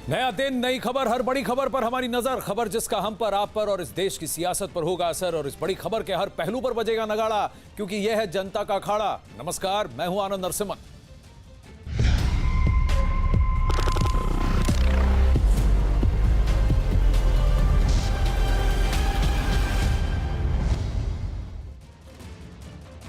नया दिन, नई खबर, हर बड़ी खबर पर हमारी नजर। खबर जिसका हम पर, आप पर और इस देश की सियासत पर होगा असर, और इस बड़ी खबर के हर पहलू पर बजेगा नगाड़ा, क्योंकि यह है जनता का अखाड़ा। नमस्कार, मैं हूं आनंद नरसिम्हन।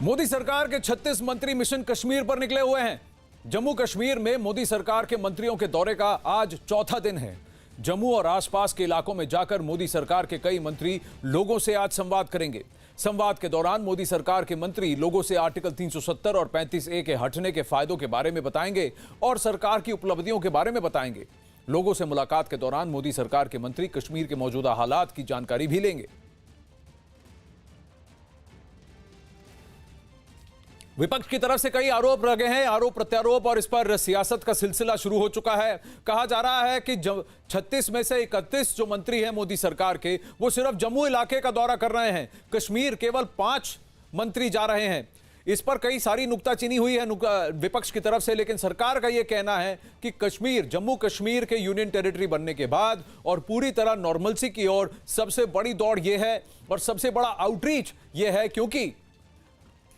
मोदी सरकार के 36 मंत्री मिशन कश्मीर पर निकले हुए हैं। जम्मू कश्मीर में मोदी सरकार के मंत्रियों के दौरे का आज चौथा दिन है। जम्मू और आसपास के इलाकों में जाकर मोदी सरकार के कई मंत्री लोगों से आज संवाद करेंगे। संवाद के दौरान मोदी सरकार के मंत्री लोगों से आर्टिकल 370 और 35A के हटने के फायदों के बारे में बताएंगे और सरकार की उपलब्धियों के बारे में बताएंगे। लोगों से मुलाकात के दौरान मोदी सरकार के मंत्री कश्मीर के मौजूदा हालात की जानकारी भी लेंगे। विपक्ष की तरफ से कई आरोप लगे हैं, आरोप प्रत्यारोप, और इस पर सियासत का सिलसिला शुरू हो चुका है। कहा जा रहा है कि 36 में से 31 जो मंत्री हैं मोदी सरकार के, वो सिर्फ जम्मू इलाके का दौरा कर रहे हैं। कश्मीर केवल 5 मंत्री जा रहे हैं। इस पर कई सारी नुक्ताचीनी हुई है विपक्ष की तरफ से, लेकिन सरकार का यह कहना है कि कश्मीर, जम्मू कश्मीर के यूनियन टेरिटरी बनने के बाद और पूरी तरह नॉर्मलसी की ओर सबसे बड़ी दौड़ यह है और सबसे बड़ा आउटरीच यह है, क्योंकि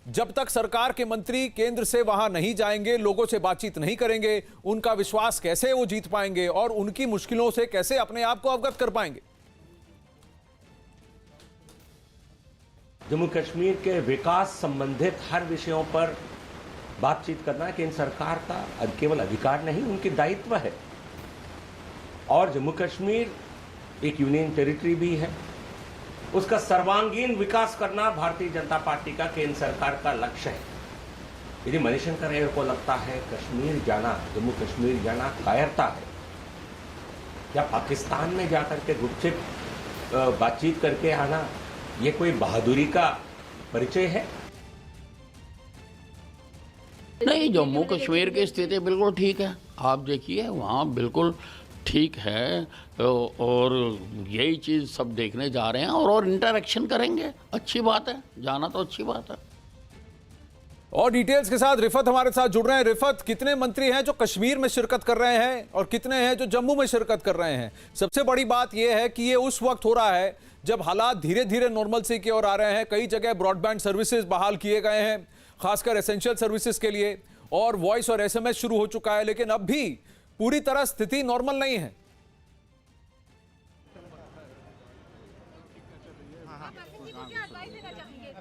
जब तक सरकार के मंत्री केंद्र से वहां नहीं जाएंगे, लोगों से बातचीत नहीं करेंगे, उनका विश्वास कैसे वो जीत पाएंगे और उनकी मुश्किलों से कैसे अपने आप को अवगत कर पाएंगे। जम्मू कश्मीर के विकास संबंधित हर विषयों पर बातचीत करना केंद्र सरकार का केवल अधिकार नहीं, उनकी दायित्व है। और जम्मू कश्मीर एक यूनियन टेरिटरी भी है, उसका सर्वांगीण विकास करना भारतीय जनता पार्टी का, केंद्र सरकार का लक्ष्य है। यदि मनीष खरगे को लगता है कश्मीर जाना, जम्मू कश्मीर जाना कायरता है, या पाकिस्तान में जाकर के गुपचुप बातचीत करके आना ये कोई बहादुरी का परिचय है? नहीं, जम्मू कश्मीर की स्थिति बिल्कुल ठीक है। आप देखिए वहाँ बिल्कुल ठीक है, और यही चीज़ सब देखने जा रहे हैं और इंटरेक्शन करेंगे। अच्छी बात है, जाना तो अच्छी बात है। और डिटेल्स के साथ रिफत हमारे साथ जुड़ रहे हैं। रिफत, कितने मंत्री हैं जो कश्मीर में शिरकत कर रहे हैं और कितने हैं जो जम्मू में शिरकत कर रहे हैं? सबसे बड़ी बात यह है कि ये उस वक्त हो रहा है जब हालात धीरे धीरे नॉर्मलसी की ओर आ रहे हैं। कई जगह ब्रॉडबैंड सर्विसेज बहाल किए गए हैं, खासकर एसेंशियल सर्विसेज के लिए, और वॉइस और SMS शुरू हो चुका है, लेकिन अब भी पूरी तरह स्थिति नॉर्मल नहीं है।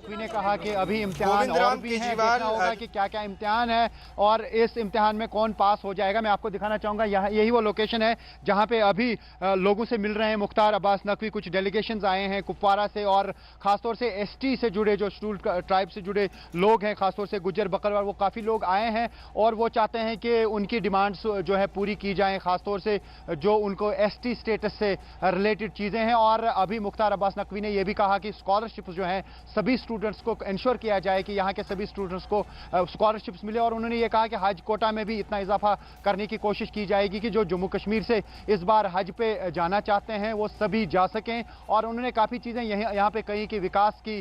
ने कहा कि अभी इम्तिहान और भी है, देखना होगा कि क्या क्या इम्तिहान है और इस इम्तिहान में कौन पास हो जाएगा। मैं आपको दिखाना चाहूंगा, यही वो लोकेशन है जहां पे अभी लोगों से मिल रहे हैं मुख्तार अब्बास नकवी। कुछ डेलीगेशंस आए हैं कुपवारा से और खासतौर से ST से जुड़े, जो शेड्यूल्ड ट्राइब से जुड़े लोग हैं, खासतौर से गुज्जर बकरवाल, वो काफ़ी लोग आए हैं और वो चाहते हैं कि उनकी डिमांड्स जो है पूरी की जाएँ, खासतौर से जो उनको ST स्टेटस से रिलेटेड चीज़ें हैं। और अभी मुख्तार अब्बास नकवी ने यह भी कहा कि स्कॉलरशिप जो हैं सभी स्टूडेंट्स को इंश्योर किया जाए कि यहाँ के सभी स्टूडेंट्स को स्कॉलरशिप्स मिले। और उन्होंने ये कहा कि हज कोटा में भी इतना इजाफा करने की कोशिश की जाएगी कि जो जम्मू कश्मीर से इस बार हज पे जाना चाहते हैं वो सभी जा सकें। और उन्होंने काफ़ी चीज़ें यहाँ पे कही कि विकास की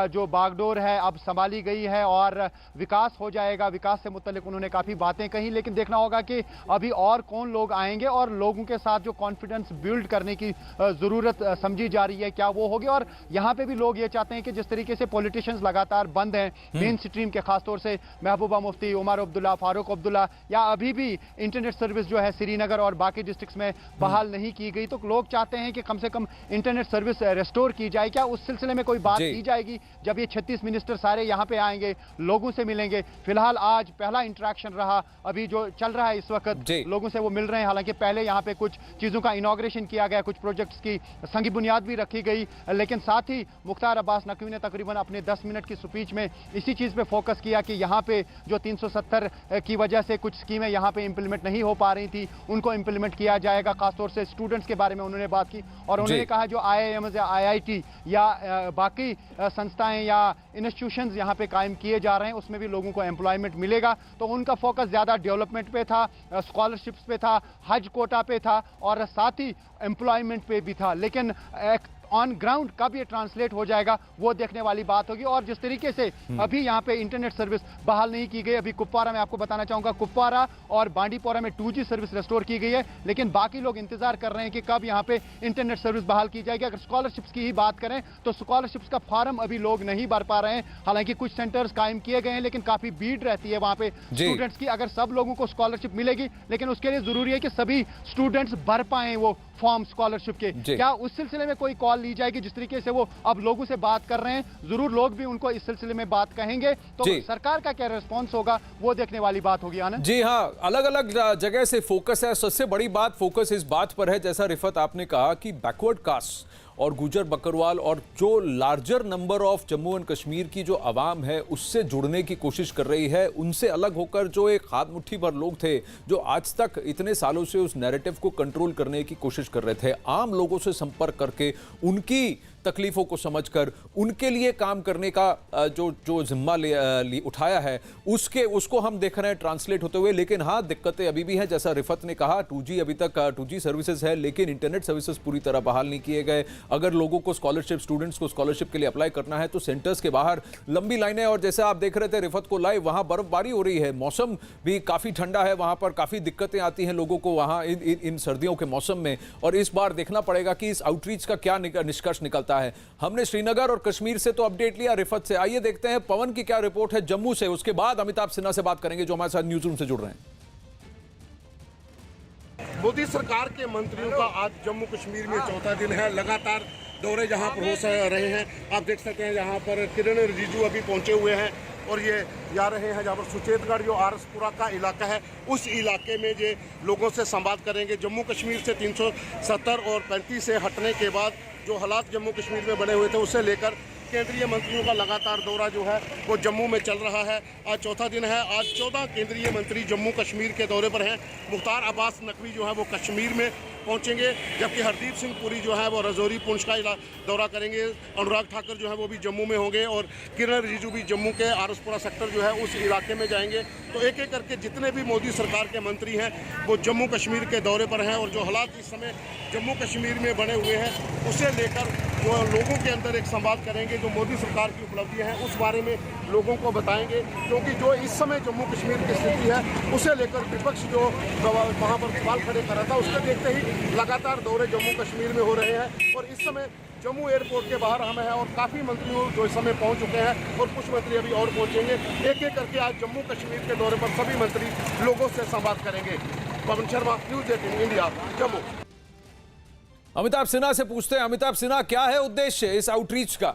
जो बागडोर है अब संभाली गई है और विकास हो जाएगा। विकास से मुतल्लिक उन्होंने काफ़ी बातें कही, लेकिन देखना होगा कि अभी और कौन लोग आएंगे और लोगों के साथ जो कॉन्फिडेंस बिल्ड करने की ज़रूरत समझी जा रही है क्या वो होगी। और यहाँ पे भी लोग ये चाहते हैं कि जिस तरीके से पॉलिटिशियंस लगातार बंद हैं मेन स्ट्रीम के, खासतौर से महबूबा मुफ्ती, उमर अब्दुल्ला, फारूक अब्दुल्ला, या अभी भी इंटरनेट सर्विस जो है श्रीनगर और बाकी डिस्ट्रिक्ट्स में बहाल नहीं की गई, तो लोग चाहते हैं कि कम से कम इंटरनेट सर्विस रेस्टोर की जाए। क्या उस सिलसिले में कोई बात की जाएगी जब ये 36 मिनिस्टर सारे यहाँ पे आएंगे, लोगों से मिलेंगे? फिलहाल आज पहला इंटरेक्शन रहा, अभी जो चल रहा है इस वक्त, लोगों से वो मिल रहे हैं। हालांकि पहले यहाँ पे कुछ चीजों का इनॉग्रेशन किया गया, कुछ प्रोजेक्ट्स की संगी बुनियाद भी रखी गई, लेकिन साथ ही मुख्तार अब्बास नकवी ने तकरीबन अपने 10 मिनट की स्पीच में इसी चीज पे फोकस किया कि यहाँ पे जो 370 की वजह से कुछ स्कीमें यहाँ पे इंप्लीमेंट नहीं हो पा रही थी, उनको इंप्लीमेंट किया जाएगा। खासतौर से स्टूडेंट्स के बारे में उन्होंने बात की और उन्होंने कहा जो IIMs या IIT या बाकी संस्थाएं या इंस्टीट्यूशंस यहाँ पे कायम किए जा रहे हैं, उसमें भी लोगों को एम्प्लॉयमेंट मिलेगा। तो उनका फोकस ज्यादा डेवलपमेंट पे था, स्कॉलरशिप्स पे था, हज कोटा पे था और साथ ही एम्प्लॉयमेंट पे भी था। लेकिन ऑन ग्राउंड कब ये ट्रांसलेट हो जाएगा वो देखने वाली बात होगी। और जिस तरीके से अभी यहाँ पे इंटरनेट सर्विस बहाल नहीं की गई, अभी कुपवारा में आपको बताना चाहूंगा, कुपवारा और बांडीपोरा में 2G सर्विस रेस्टोर की गई है, लेकिन बाकी लोग इंतजार कर रहे हैं कि कब यहाँ पे इंटरनेट सर्विस बहाल की जाएगी। अगर स्कॉलरशिप्स की ही बात करें तो स्कॉलरशिप्स का फॉर्म अभी लोग नहीं भर पा रहे हैं। हालांकि कुछ सेंटर्स कायम किए गए हैं, लेकिन काफी भीड़ रहती है वहां पे स्टूडेंट्स की। अगर सब लोगों को स्कॉलरशिप मिलेगी, लेकिन उसके लिए जरूरी है कि सभी स्टूडेंट्स भर पाए वो फॉर्म स्कॉलरशिप के। क्या उस सिलसिले में कोई कॉल ली जाएगी? जिस तरीके से वो अब लोगों से बात कर रहे हैं, जरूर लोग भी उनको इस सिलसिले में बात कहेंगे, तो सरकार का क्या रिस्पॉन्स होगा वो देखने वाली बात होगी। आनंद जी हाँ, अलग अलग जगह से फोकस है। सबसे बड़ी बात फोकस इस बात पर है, जैसा रिफत आपने कहा कि बैकवर्ड कास्ट और गुजर बकरवाल और जो larger number of Jammu and Kashmir की जो आवाम है उससे जुड़ने की कोशिश कर रही है, उनसे अलग होकर जो एक हाथ मुट्ठी भर लोग थे जो आज तक इतने सालों से उस नैरेटिव को कंट्रोल करने की कोशिश कर रहे थे, आम लोगों से संपर्क करके उनकी तकलीफों को समझकर उनके लिए काम करने का जो जिम्मा उठाया है उसको हम देख रहे हैं ट्रांसलेट होते हुए। लेकिन हाँ, दिक्कतें अभी भी हैं, जैसा रिफत ने कहा 2G अभी तक 2G सर्विसेज है, लेकिन इंटरनेट सर्विसेज पूरी तरह बहाल नहीं किए गए। अगर लोगों को स्टूडेंट्स को स्कॉलरशिप के लिए अप्लाई करना है तो सेंटर्स के बाहर लंबी लाइनें, और जैसे आप देख रहे थे रिफत को लाइव, वहां बर्फबारी हो रही है, मौसम भी काफी ठंडा है, वहां पर काफी दिक्कतें आती हैं लोगों को वहां इन सर्दियों के मौसम में। और इस बार देखना पड़ेगा कि इस आउटरीच का क्या निष्कर्ष निकलता है। हमने श्रीनगर और कश्मीर से तो अपडेट लिया, रिफत से आइए देखते हैं पवन की क्या रिपोर्ट है जम्मू से। उसके बाद अमिताभ सिन्हा से बात करेंगे जो हमारे साथ न्यूज रूम से जुड़ रहे हैं। मोदी सरकार के मंत्रियों का आज जम्मू कश्मीर में चौथा दिन है। लगातार दौरे जहां पर हो रहे हैं, आप देख सकते हैं जहां पर किरण रिजिजू अभी पहुंचे हुए हैं और ये जा रहे हैं जहाँ पर सुचेतगढ़ जो आरसपुरा का इलाका है, उस इलाके में ये लोगों से संवाद करेंगे। जम्मू कश्मीर से 370 और 35 से हटने के बाद जो हालात जम्मू कश्मीर में बने हुए थे उसे लेकर केंद्रीय मंत्रियों का लगातार दौरा जो है वो जम्मू में चल रहा है। आज चौथा दिन है। आज 14 केंद्रीय मंत्री जम्मू कश्मीर के दौरे पर हैं। मुख्तार अब्बास नकवी जो है वो कश्मीर में पहुंचेंगे, जबकि हरदीप सिंह पुरी जो है वो रजौरी पुंछ का दौरा करेंगे। अनुराग ठाकुर जो है वो भी जम्मू में होंगे और किरण रिजिजू भी जम्मू के आरसपुरा सेक्टर जो है उस इलाके में जाएंगे। तो एक एक करके जितने भी मोदी सरकार के मंत्री हैं वो जम्मू कश्मीर के दौरे पर हैं और जो हालात इस समय जम्मू कश्मीर में बने हुए हैं उसे लेकर जो लोगों के अंदर एक संवाद करेंगे, जो मोदी सरकार की उपलब्धियां हैं उस बारे में लोगों को बताएंगे। क्योंकि जो इस समय जम्मू कश्मीर की स्थिति है उसे लेकर विपक्ष जो वहाँ पर सवाल खड़े कर रहा था, उसके देखते ही लगातार दौरे जम्मू कश्मीर में हो रहे हैं। और इस समय जम्मू एयरपोर्ट के बाहर हम हैं और काफ़ी मंत्री जो इस समय पहुंच चुके हैं और कुछ मंत्री अभी और पहुंचेंगे। एक एक करके आज जम्मू कश्मीर के दौरे पर सभी मंत्री लोगों से संवाद करेंगे। Pawan Sharma, news 18 India, Jammu. अमिताभ सिन्हा से पूछते हैं। अमिताभ सिन्हा, क्या है उद्देश्य इस आउटरीच का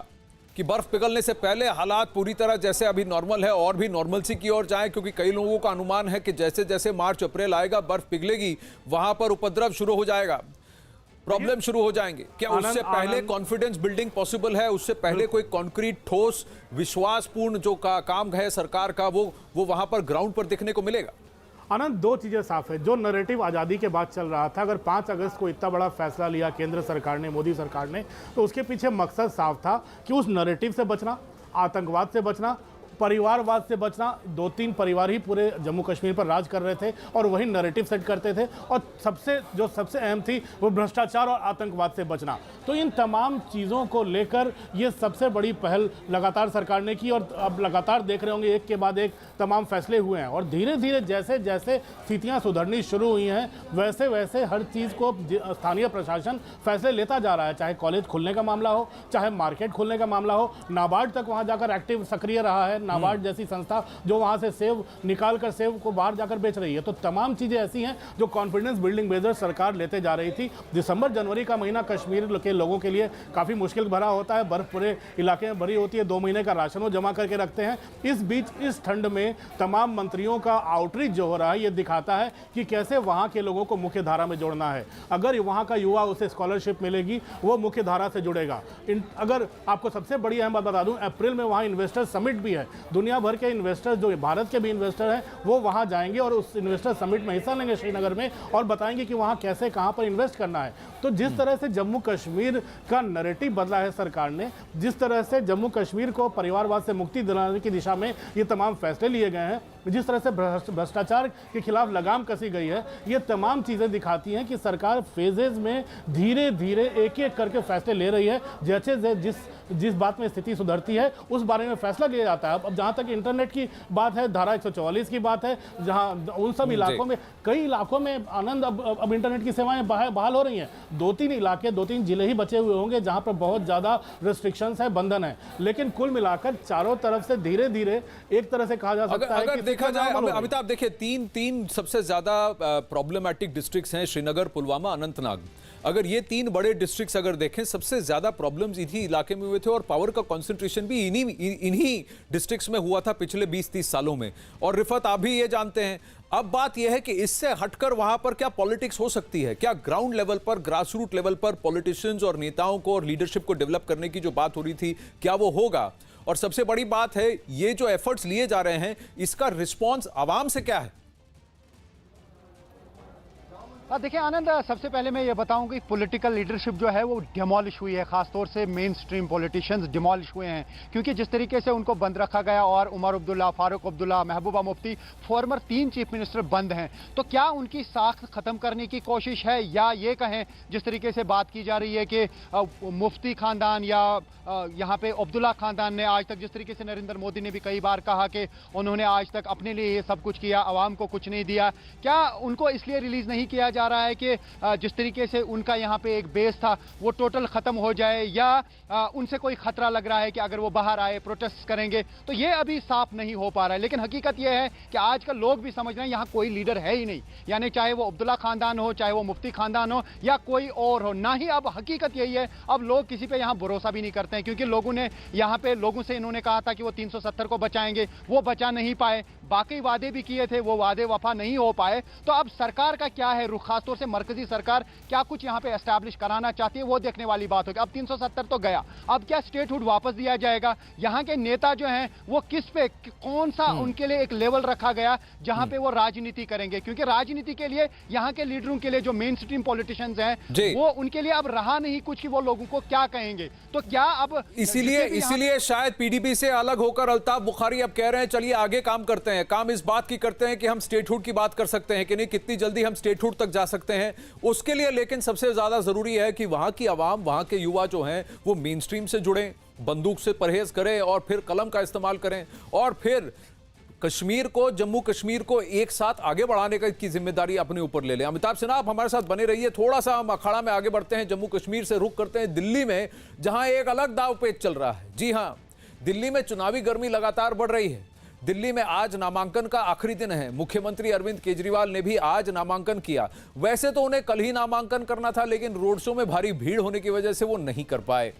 कि बर्फ पिघलने से पहले हालात पूरी तरह जैसे अभी नॉर्मल है और भी नॉर्मलसी की ओर जाए? क्योंकि कई लोगों का अनुमान है कि जैसे जैसे मार्च अप्रैल आएगा बर्फ पिघलेगी, वहां पर उपद्रव शुरू हो जाएगा, प्रॉब्लम शुरू हो जाएंगे। क्या उससे पहले कॉन्फिडेंस बिल्डिंग पॉसिबल है? उससे पहले कोई कॉन्क्रीट ठोस विश्वासपूर्ण जो काम है सरकार का वो वहां पर ग्राउंड पर दिखने को मिलेगा? आनंद, दो चीज़ें साफ है। जो नैरेटिव आज़ादी के बाद चल रहा था, अगर 5 अगस्त को इतना बड़ा फैसला लिया केंद्र सरकार ने, मोदी सरकार ने, तो उसके पीछे मकसद साफ था कि उस नैरेटिव से बचना, आतंकवाद से बचना, परिवारवाद से बचना। 2-3 परिवार ही पूरे जम्मू कश्मीर पर राज कर रहे थे और वही नैरेटिव सेट करते थे। और सबसे अहम थी वो भ्रष्टाचार और आतंकवाद से बचना। तो इन तमाम चीज़ों को लेकर ये सबसे बड़ी पहल लगातार सरकार ने की और अब लगातार देख रहे होंगे एक के बाद एक तमाम फैसले हुए हैं। और धीरे धीरे जैसे जैसे स्थितियाँ सुधरनी शुरू हुई हैं वैसे वैसे हर चीज़ को स्थानीय प्रशासन फैसले लेता जा रहा है। चाहे कॉलेज खुलने का मामला हो, चाहे मार्केट खुलने का मामला हो, नाबार्ड तक वहाँ जाकर एक्टिव सक्रिय रहा है। नाबार्ड जैसी संस्था जो वहां से सेव निकालकर सेव को बाहर जाकर बेच रही है। तो तमाम चीजें ऐसी हैं जो कॉन्फिडेंस बिल्डिंग मेजर सरकार लेते जा रही थी। दिसंबर जनवरी का महीना कश्मीर के लोगों के लिए काफी मुश्किल भरा होता है। बर्फ पूरे इलाके में भरी होती है। 2 महीने का राशन वो जमा करके रखते हैं। इस बीच इस ठंड में तमाम मंत्रियों का आउटरीच जो हो रहा है ये दिखाता है कि कैसे वहां के लोगों को मुख्य धारा में जोड़ना है। अगर वहां का युवा उसे स्कॉलरशिप मिलेगी वो मुख्य धारा से जुड़ेगा। अगर आपको सबसे बड़ी अहम बात बता दूं, अप्रैल में वहां इन्वेस्टर समिट भी है। दुनिया भर के इन्वेस्टर्स जो भारत के भी इन्वेस्टर हैं वो वहां जाएंगे और उस इन्वेस्टर समिट में हिस्सा लेंगे श्रीनगर में और बताएंगे कि वहां कैसे कहां पर इन्वेस्ट करना है। तो जिस तरह से जम्मू कश्मीर का नैरेटिव बदला है सरकार ने, जिस तरह से जम्मू कश्मीर को परिवारवाद से मुक्ति दिलाने की दिशा में ये तमाम फैसले लिए गए हैं, जिस तरह से भ्रष्टाचार के खिलाफ लगाम कसी गई है, ये तमाम चीज़ें दिखाती हैं कि सरकार फेजेज में धीरे धीरे एक एक करके फैसले ले रही है। जैसे जिस बात में स्थिति सुधरती है उस बारे में फैसला लिया जाता है। अब जहाँ तक इंटरनेट की बात है, धारा 144 की बात है, जहाँ उन सब इलाकों में, कई इलाकों में आनंद अब इंटरनेट की सेवाएं बहाल हो रही हैं। 2-3 इलाके, 2-3 जिले ही बचे हुए होंगे जहाँ पर बहुत ज़्यादा रिस्ट्रिक्शंस है, बंधन है, लेकिन कुल मिलाकर चारों तरफ से धीरे धीरे एक तरह से कहा जा सकता है अगर देखा जाए अमिताभ, देखिए तीन सबसे ज्यादा प्रॉब्लमेटिक डिस्ट्रिक्ट्स हैं, श्रीनगर, पुलवामा, अनंतनाग। अगर ये 3 बड़े डिस्ट्रिक्ट्स अगर देखें, सबसे ज्यादा प्रॉब्लम्स इन्हीं इलाके में हुए थे और पावर का कंसंट्रेशन भी इन्हीं डिस्ट्रिक्ट्स में हुआ था पिछले 20-30 सालों में। और रिफत, आप भी ये जानते हैं। अब बात यह है कि इससे हटकर वहां पर क्या पॉलिटिक्स हो सकती है? क्या ग्राउंड लेवल पर, ग्रास रूट लेवल पर पॉलिटिशियंस और नेताओं को और लीडरशिप को डेवलप करने की जो बात हो रही थी, क्या वो होगा? और सबसे बड़ी बात है, ये जो एफर्ट्स लिए जा रहे हैं, इसका रिस्पॉन्स आवाम से क्या है? देखिए आनंद, सबसे पहले मैं ये बताऊं कि पॉलिटिकल लीडरशिप जो है वो डिमोलिश हुई है, खासतौर से मेन स्ट्रीम पॉलिटिशियंस डिमोलिश हुए हैं, क्योंकि जिस तरीके से उनको बंद रखा गया और Omar Abdullah, Farooq Abdullah, Mehbooba Mufti, farmer 3 chief minister बंद हैं, तो क्या उनकी साख खत्म करने की कोशिश है, या ये कहें जिस तरीके से बात की जा रही है कि मुफ्ती खानदान या यहाँ पे अब्दुल्ला खानदान ने आज तक, जिस तरीके से नरेंद्र मोदी ने भी कई बार कहा कि उन्होंने आज तक अपने लिए ये सब कुछ किया, आवाम को कुछ नहीं दिया, क्या उनको इसलिए रिलीज नहीं किया जा रहा है कि जिस तरीके से उनका यहाँ पे एक बेस था वो टोटल खत्म हो जाए, या उनसे कोई खतरा लग रहा है कि अगर वो बाहर आए प्रोटेस्ट करेंगे? तो ये अभी साफ नहीं हो पा रहा है। लेकिन हकीकत ये है कि आजकल लोग भी समझ रहे हैं यहाँ कोई लीडर है ही नहीं, यानी चाहे वो अब्दुल्ला खानदान हो, चाहे वो मुफ्ती खानदान हो, या कोई और हो, ना ही अब हकीकत यही है, अब लोग किसी पे यहाँ भरोसा भी नहीं करते हैं, क्योंकि लोगों ने यहाँ पे लोगों से इन्होंने कहा था कि वो 370 को बचाएंगे, वो बचा नहीं पाए, बाकी वादे भी किए थे, वो वादे वफा नहीं हो पाए। तो अब सरकार का क्या है रुख, खासतौर से मरकजी सरकार क्या कुछ यहाँ पे एस्टैब्लिश कराना चाहती है, वो देखने वाली बात होगी। अब 370 तो गया, अब क्या स्टेटहुड वापस दिया जाएगा? यहाँ के नेता जो हैं वो किस पे, कौन सा उनके लिए एक लेवल रखा गया जहाँ पे वो राजनीति करेंगे? क्योंकि राजनीति के लिए यहाँ के लीडरों के लिए, जो मेन स्ट्रीम पॉलिटिशियंस हैं, वो उनके लिए अब रहा नहीं कुछ कि वो लोगों को क्या कहेंगे। तो क्या अब इसीलिए शायद पीडीपी से अलग होकर अल्ताफ बुखारी अब कह रहे हैं चलिए आगे काम करते हैं, काम इस बात की करते हैं कि हम स्टेटहुड की बात कर सकते हैं कि नहीं, कितनी जल्दी हम स्टेटहुड तक जा सकते हैं उसके लिए। लेकिन सबसे ज्यादा जरूरी है कि वहां की आवाम, वहां के युवा जो हैं वो मेन स्ट्रीम से जुड़ें, बंदूक से परहेज करें और फिर कलम का इस्तेमाल करें, और फिर कश्मीर को, जम्मू कश्मीर को एक साथ आगे बढ़ाने की जिम्मेदारी अपने ऊपर ले लें। अमिताभ सिन्हा, आप हमारे साथ बने रहिए। थोड़ा सा हम अखाड़ा में आगे बढ़ते हैं, जम्मू कश्मीर से रुख करते हैं दिल्ली में, जहां एक अलग दाव पेच चल रहा है। जी हां, दिल्ली में चुनावी गर्मी लगातार बढ़ रही है। दिल्ली में आज नामांकन का आखिरी दिन है। मुख्यमंत्री अरविंद केजरीवाल ने भी आज नामांकन किया। वैसे तो उन्हें कल ही नामांकन करना था, लेकिन रोड शो में भारी भीड़ होने की वजह से वो नहीं कर पाए।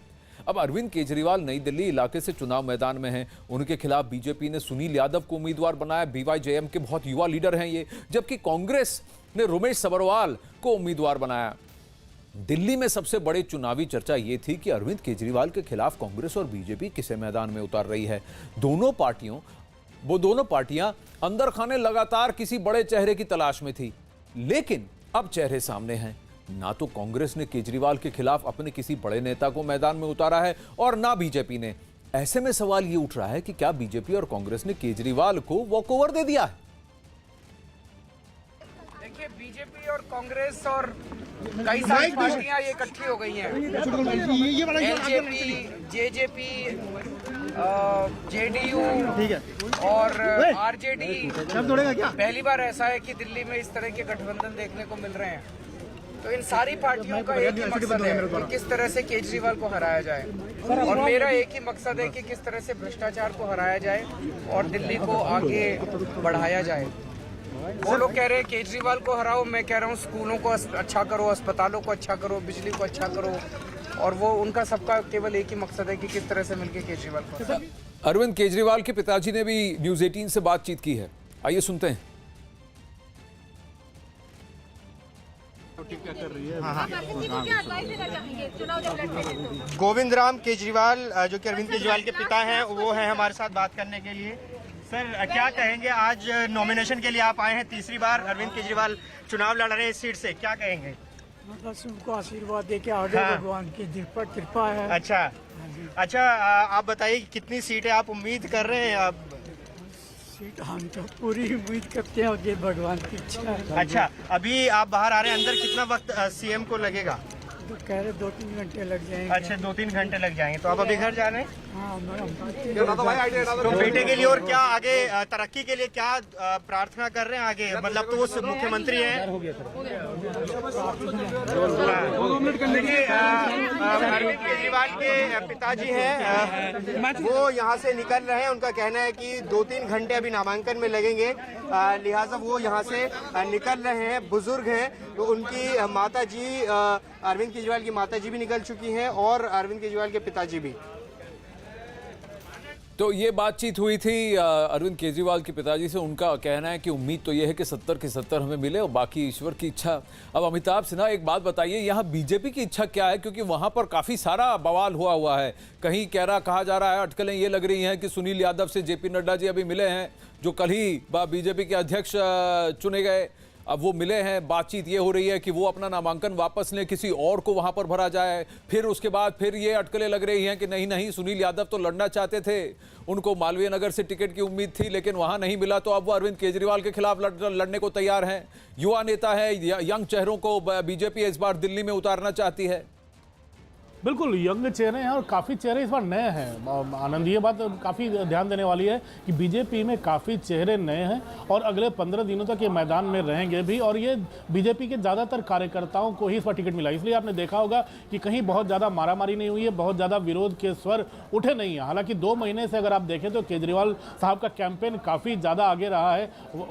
अब अरविंद केजरीवाल नई दिल्ली इलाके से चुनाव मैदान में हैं। उनके खिलाफ बीजेपी ने सुनील यादव को उम्मीदवार बनाया। बीवाईजेएम के बहुत युवा लीडर हैं ये, जबकि कांग्रेस ने रमेश सब्रवाल को उम्मीदवार बनाया। दिल्ली में सबसे बड़ी चुनावी चर्चा यह थी कि अरविंद केजरीवाल के खिलाफ कांग्रेस और बीजेपी किसे मैदान में उतार रही है। दोनों पार्टियां अंदर खाने लगातार किसी बड़े चेहरे की तलाश में थी, लेकिन अब चेहरे सामने हैं। ना तो कांग्रेस ने केजरीवाल के खिलाफ अपने किसी बड़े नेता को मैदान में उतारा है और ना बीजेपी ने। ऐसे में सवाल ये उठ रहा है कि क्या बीजेपी और कांग्रेस ने केजरीवाल को वॉकओवर दे दिया है? देखिए, बीजेपी और कांग्रेस और कई सारी पार्टियां ये इकट्ठी हो गई हैं। एलजेपी, जेजेपी, जेडीयू और आरजेडी। पहली बार ऐसा है कि दिल्ली में इस तरह के गठबंधन देखने को मिल रहे हैं। तो इन सारी पार्टियों का एक ही मकसद है कि किस तरह से केजरीवाल को हराया जाए, और मेरा एक ही मकसद है कि किस तरह से भ्रष्टाचार को हराया जाए और दिल्ली को आगे बढ़ाया जाए। वो लोग कह रहे हैं केजरीवाल को हराओ, मैं कह रहा हूँ स्कूलों को अच्छा करो, अस्पतालों को अच्छा करो, बिजली को अच्छा करो, और वो उनका सबका केवल एक ही मकसद है कि किस तरह से मिलकर केजरीवाल को। अरविंद केजरीवाल के पिताजी ने भी न्यूज 18 से बातचीत की है, आइए सुनते हैं। गोविंद राम केजरीवाल, जो कि अरविंद केजरीवाल के पिता हैं, वो हैं हमारे साथ बात करने के लिए। सर, क्या कहेंगे, आज नॉमिनेशन के लिए आप आए हैं, तीसरी बार अरविंद केजरीवाल चुनाव लड़ रहे हैं इस सीट से, क्या कहेंगे? बस उनको आशीर्वाद दे के आगे, भगवान की कृपा है। अच्छा, आप बताइए कितनी सीटें आप उम्मीद कर रहे हैं? आप सीट हम तो पूरी उम्मीद करते हैं, ये भगवान की इच्छा है। अच्छा, अभी आप बाहर आ रहे हैं, अंदर कितना वक्त सीएम को लगेगा? तो कह रहे 2-3 घंटे लग जाएंगे। अच्छा, 2-3 घंटे लग जाएंगे। तो आप अभी घर जा रहे हैं? हाँ तो बेटे के लिए और क्या आगे तरक्की के लिए क्या प्रार्थना कर रहे हैं आगे? मतलब तो वो मुख्यमंत्री हैं। देखिए, अरविंद केजरीवाल के पिताजी हैं, वो यहाँ से निकल रहे हैं। उनका कहना है कि 2-3 घंटे अभी नामांकन में लगेंगे, लिहाजा वो यहाँ से निकल रहे हैं। बुजुर्ग हैं, तो उनकी माता जी, अरविंद केजरीवाल की माता जी भी निकल चुकी हैं और अरविंद केजरीवाल के पिताजी भी। तो ये बातचीत हुई थी अरविंद केजरीवाल के पिताजी से। उनका कहना है कि उम्मीद तो ये है कि 70 के 70 हमें मिले और बाकी ईश्वर की इच्छा। अब अमिताभ सिन्हा, एक बात बताइए, यहाँ बीजेपी की इच्छा क्या है? क्योंकि वहां पर काफी सारा बवाल हुआ है। कहीं कहा जा रहा है, अटकलें ये लग रही हैं कि सुनील यादव से जेपी नड्डा जी अभी मिले हैं, जो कल ही बीजेपी के अध्यक्ष चुने गए, अब वो मिले हैं। बातचीत ये हो रही है कि वो अपना नामांकन वापस लें, किसी और को वहां पर भरा जाए। फिर उसके बाद फिर ये अटकलें लग रही हैं कि नहीं सुनील यादव तो लड़ना चाहते थे, उनको मालवीय नगर से टिकट की उम्मीद थी, लेकिन वहां नहीं मिला, तो अब वो अरविंद केजरीवाल के खिलाफ लड़ने को तैयार हैं। युवा नेता है, यंग चेहरों को बीजेपी इस बार दिल्ली में उतारना चाहती है। बिल्कुल यंग चेहरे हैं और काफ़ी चेहरे इस बार नए हैं। आनंद, ये बात काफ़ी ध्यान देने वाली है कि बीजेपी में काफ़ी चेहरे नए हैं और अगले 15 दिनों तक ये मैदान में रहेंगे भी। और ये बीजेपी के ज़्यादातर कार्यकर्ताओं को ही इस बार टिकट मिला, इसलिए आपने देखा होगा कि कहीं बहुत ज़्यादा मारामारी नहीं हुई है, बहुत ज़्यादा विरोध के स्वर उठे नहीं हैं। हालांकि 2 महीने से अगर आप देखें तो केजरीवाल साहब का कैंपेन काफ़ी ज़्यादा आगे रहा है,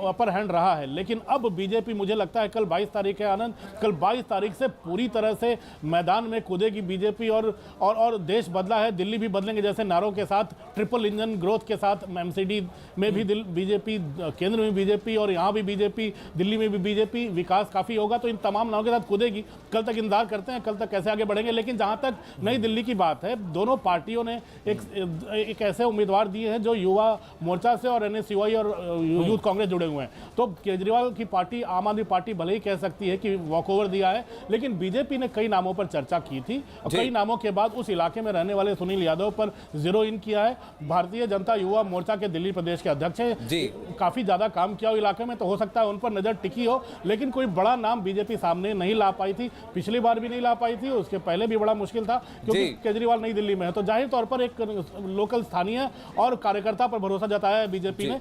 अपर हैंड रहा है। लेकिन अब बीजेपी, मुझे लगता है कल 22 तारीख है आनंद, कल 22 तारीख से पूरी तरह से मैदान में कूदेगी बीजेपी। और देश बदला है, दिल्ली भी बदलेंगे। जैसे नारों के साथ, ट्रिपल इंजन ग्रोथ के साथ, एमसीडी में भी बीजेपी, केंद्र में बीजेपी और यहाँ भी बीजेपी, दिल्ली में भी बीजेपी, विकास काफ़ी होगा। तो इन तमाम नारों के साथ कूदेगी। कल तक इंतजार करते हैं कल तक कैसे आगे बढ़ेंगे। लेकिन जहाँ तक नई दिल्ली की बात है, दोनों पार्टियों ने एक ऐसे उम्मीदवार दिए हैं जो युवा मोर्चा से और NSUI और यूथ कांग्रेस जुड़े हुए हैं। तो केजरीवाल की पार्टी, आम आदमी पार्टी भले ही कह सकती है कि वॉकओवर दिया है, लेकिन बीजेपी ने कई नामों पर चर्चा की थी और कई नामों के बाद उस इलाके में रहने वाले सुनील यादव पर जीरो इन किया है। भारतीय जनता युवा मोर्चा के दिल्ली प्रदेश के अध्यक्ष हैं, काफी ज्यादा काम किया हो इलाके में, तो हो सकता है उन पर नजर टिकी हो। लेकिन कोई बड़ा नाम बीजेपी सामने नहीं ला पाई थी, पिछली बार भी नहीं ला पाई थी, उसके पहले भी बड़ा मुश्किल था क्योंकि केजरीवाल नई दिल्ली में है। तो जाहिर तौर पर एक लोकल स्थानीय और कार्यकर्ता पर भरोसा जताया है बीजेपी ने,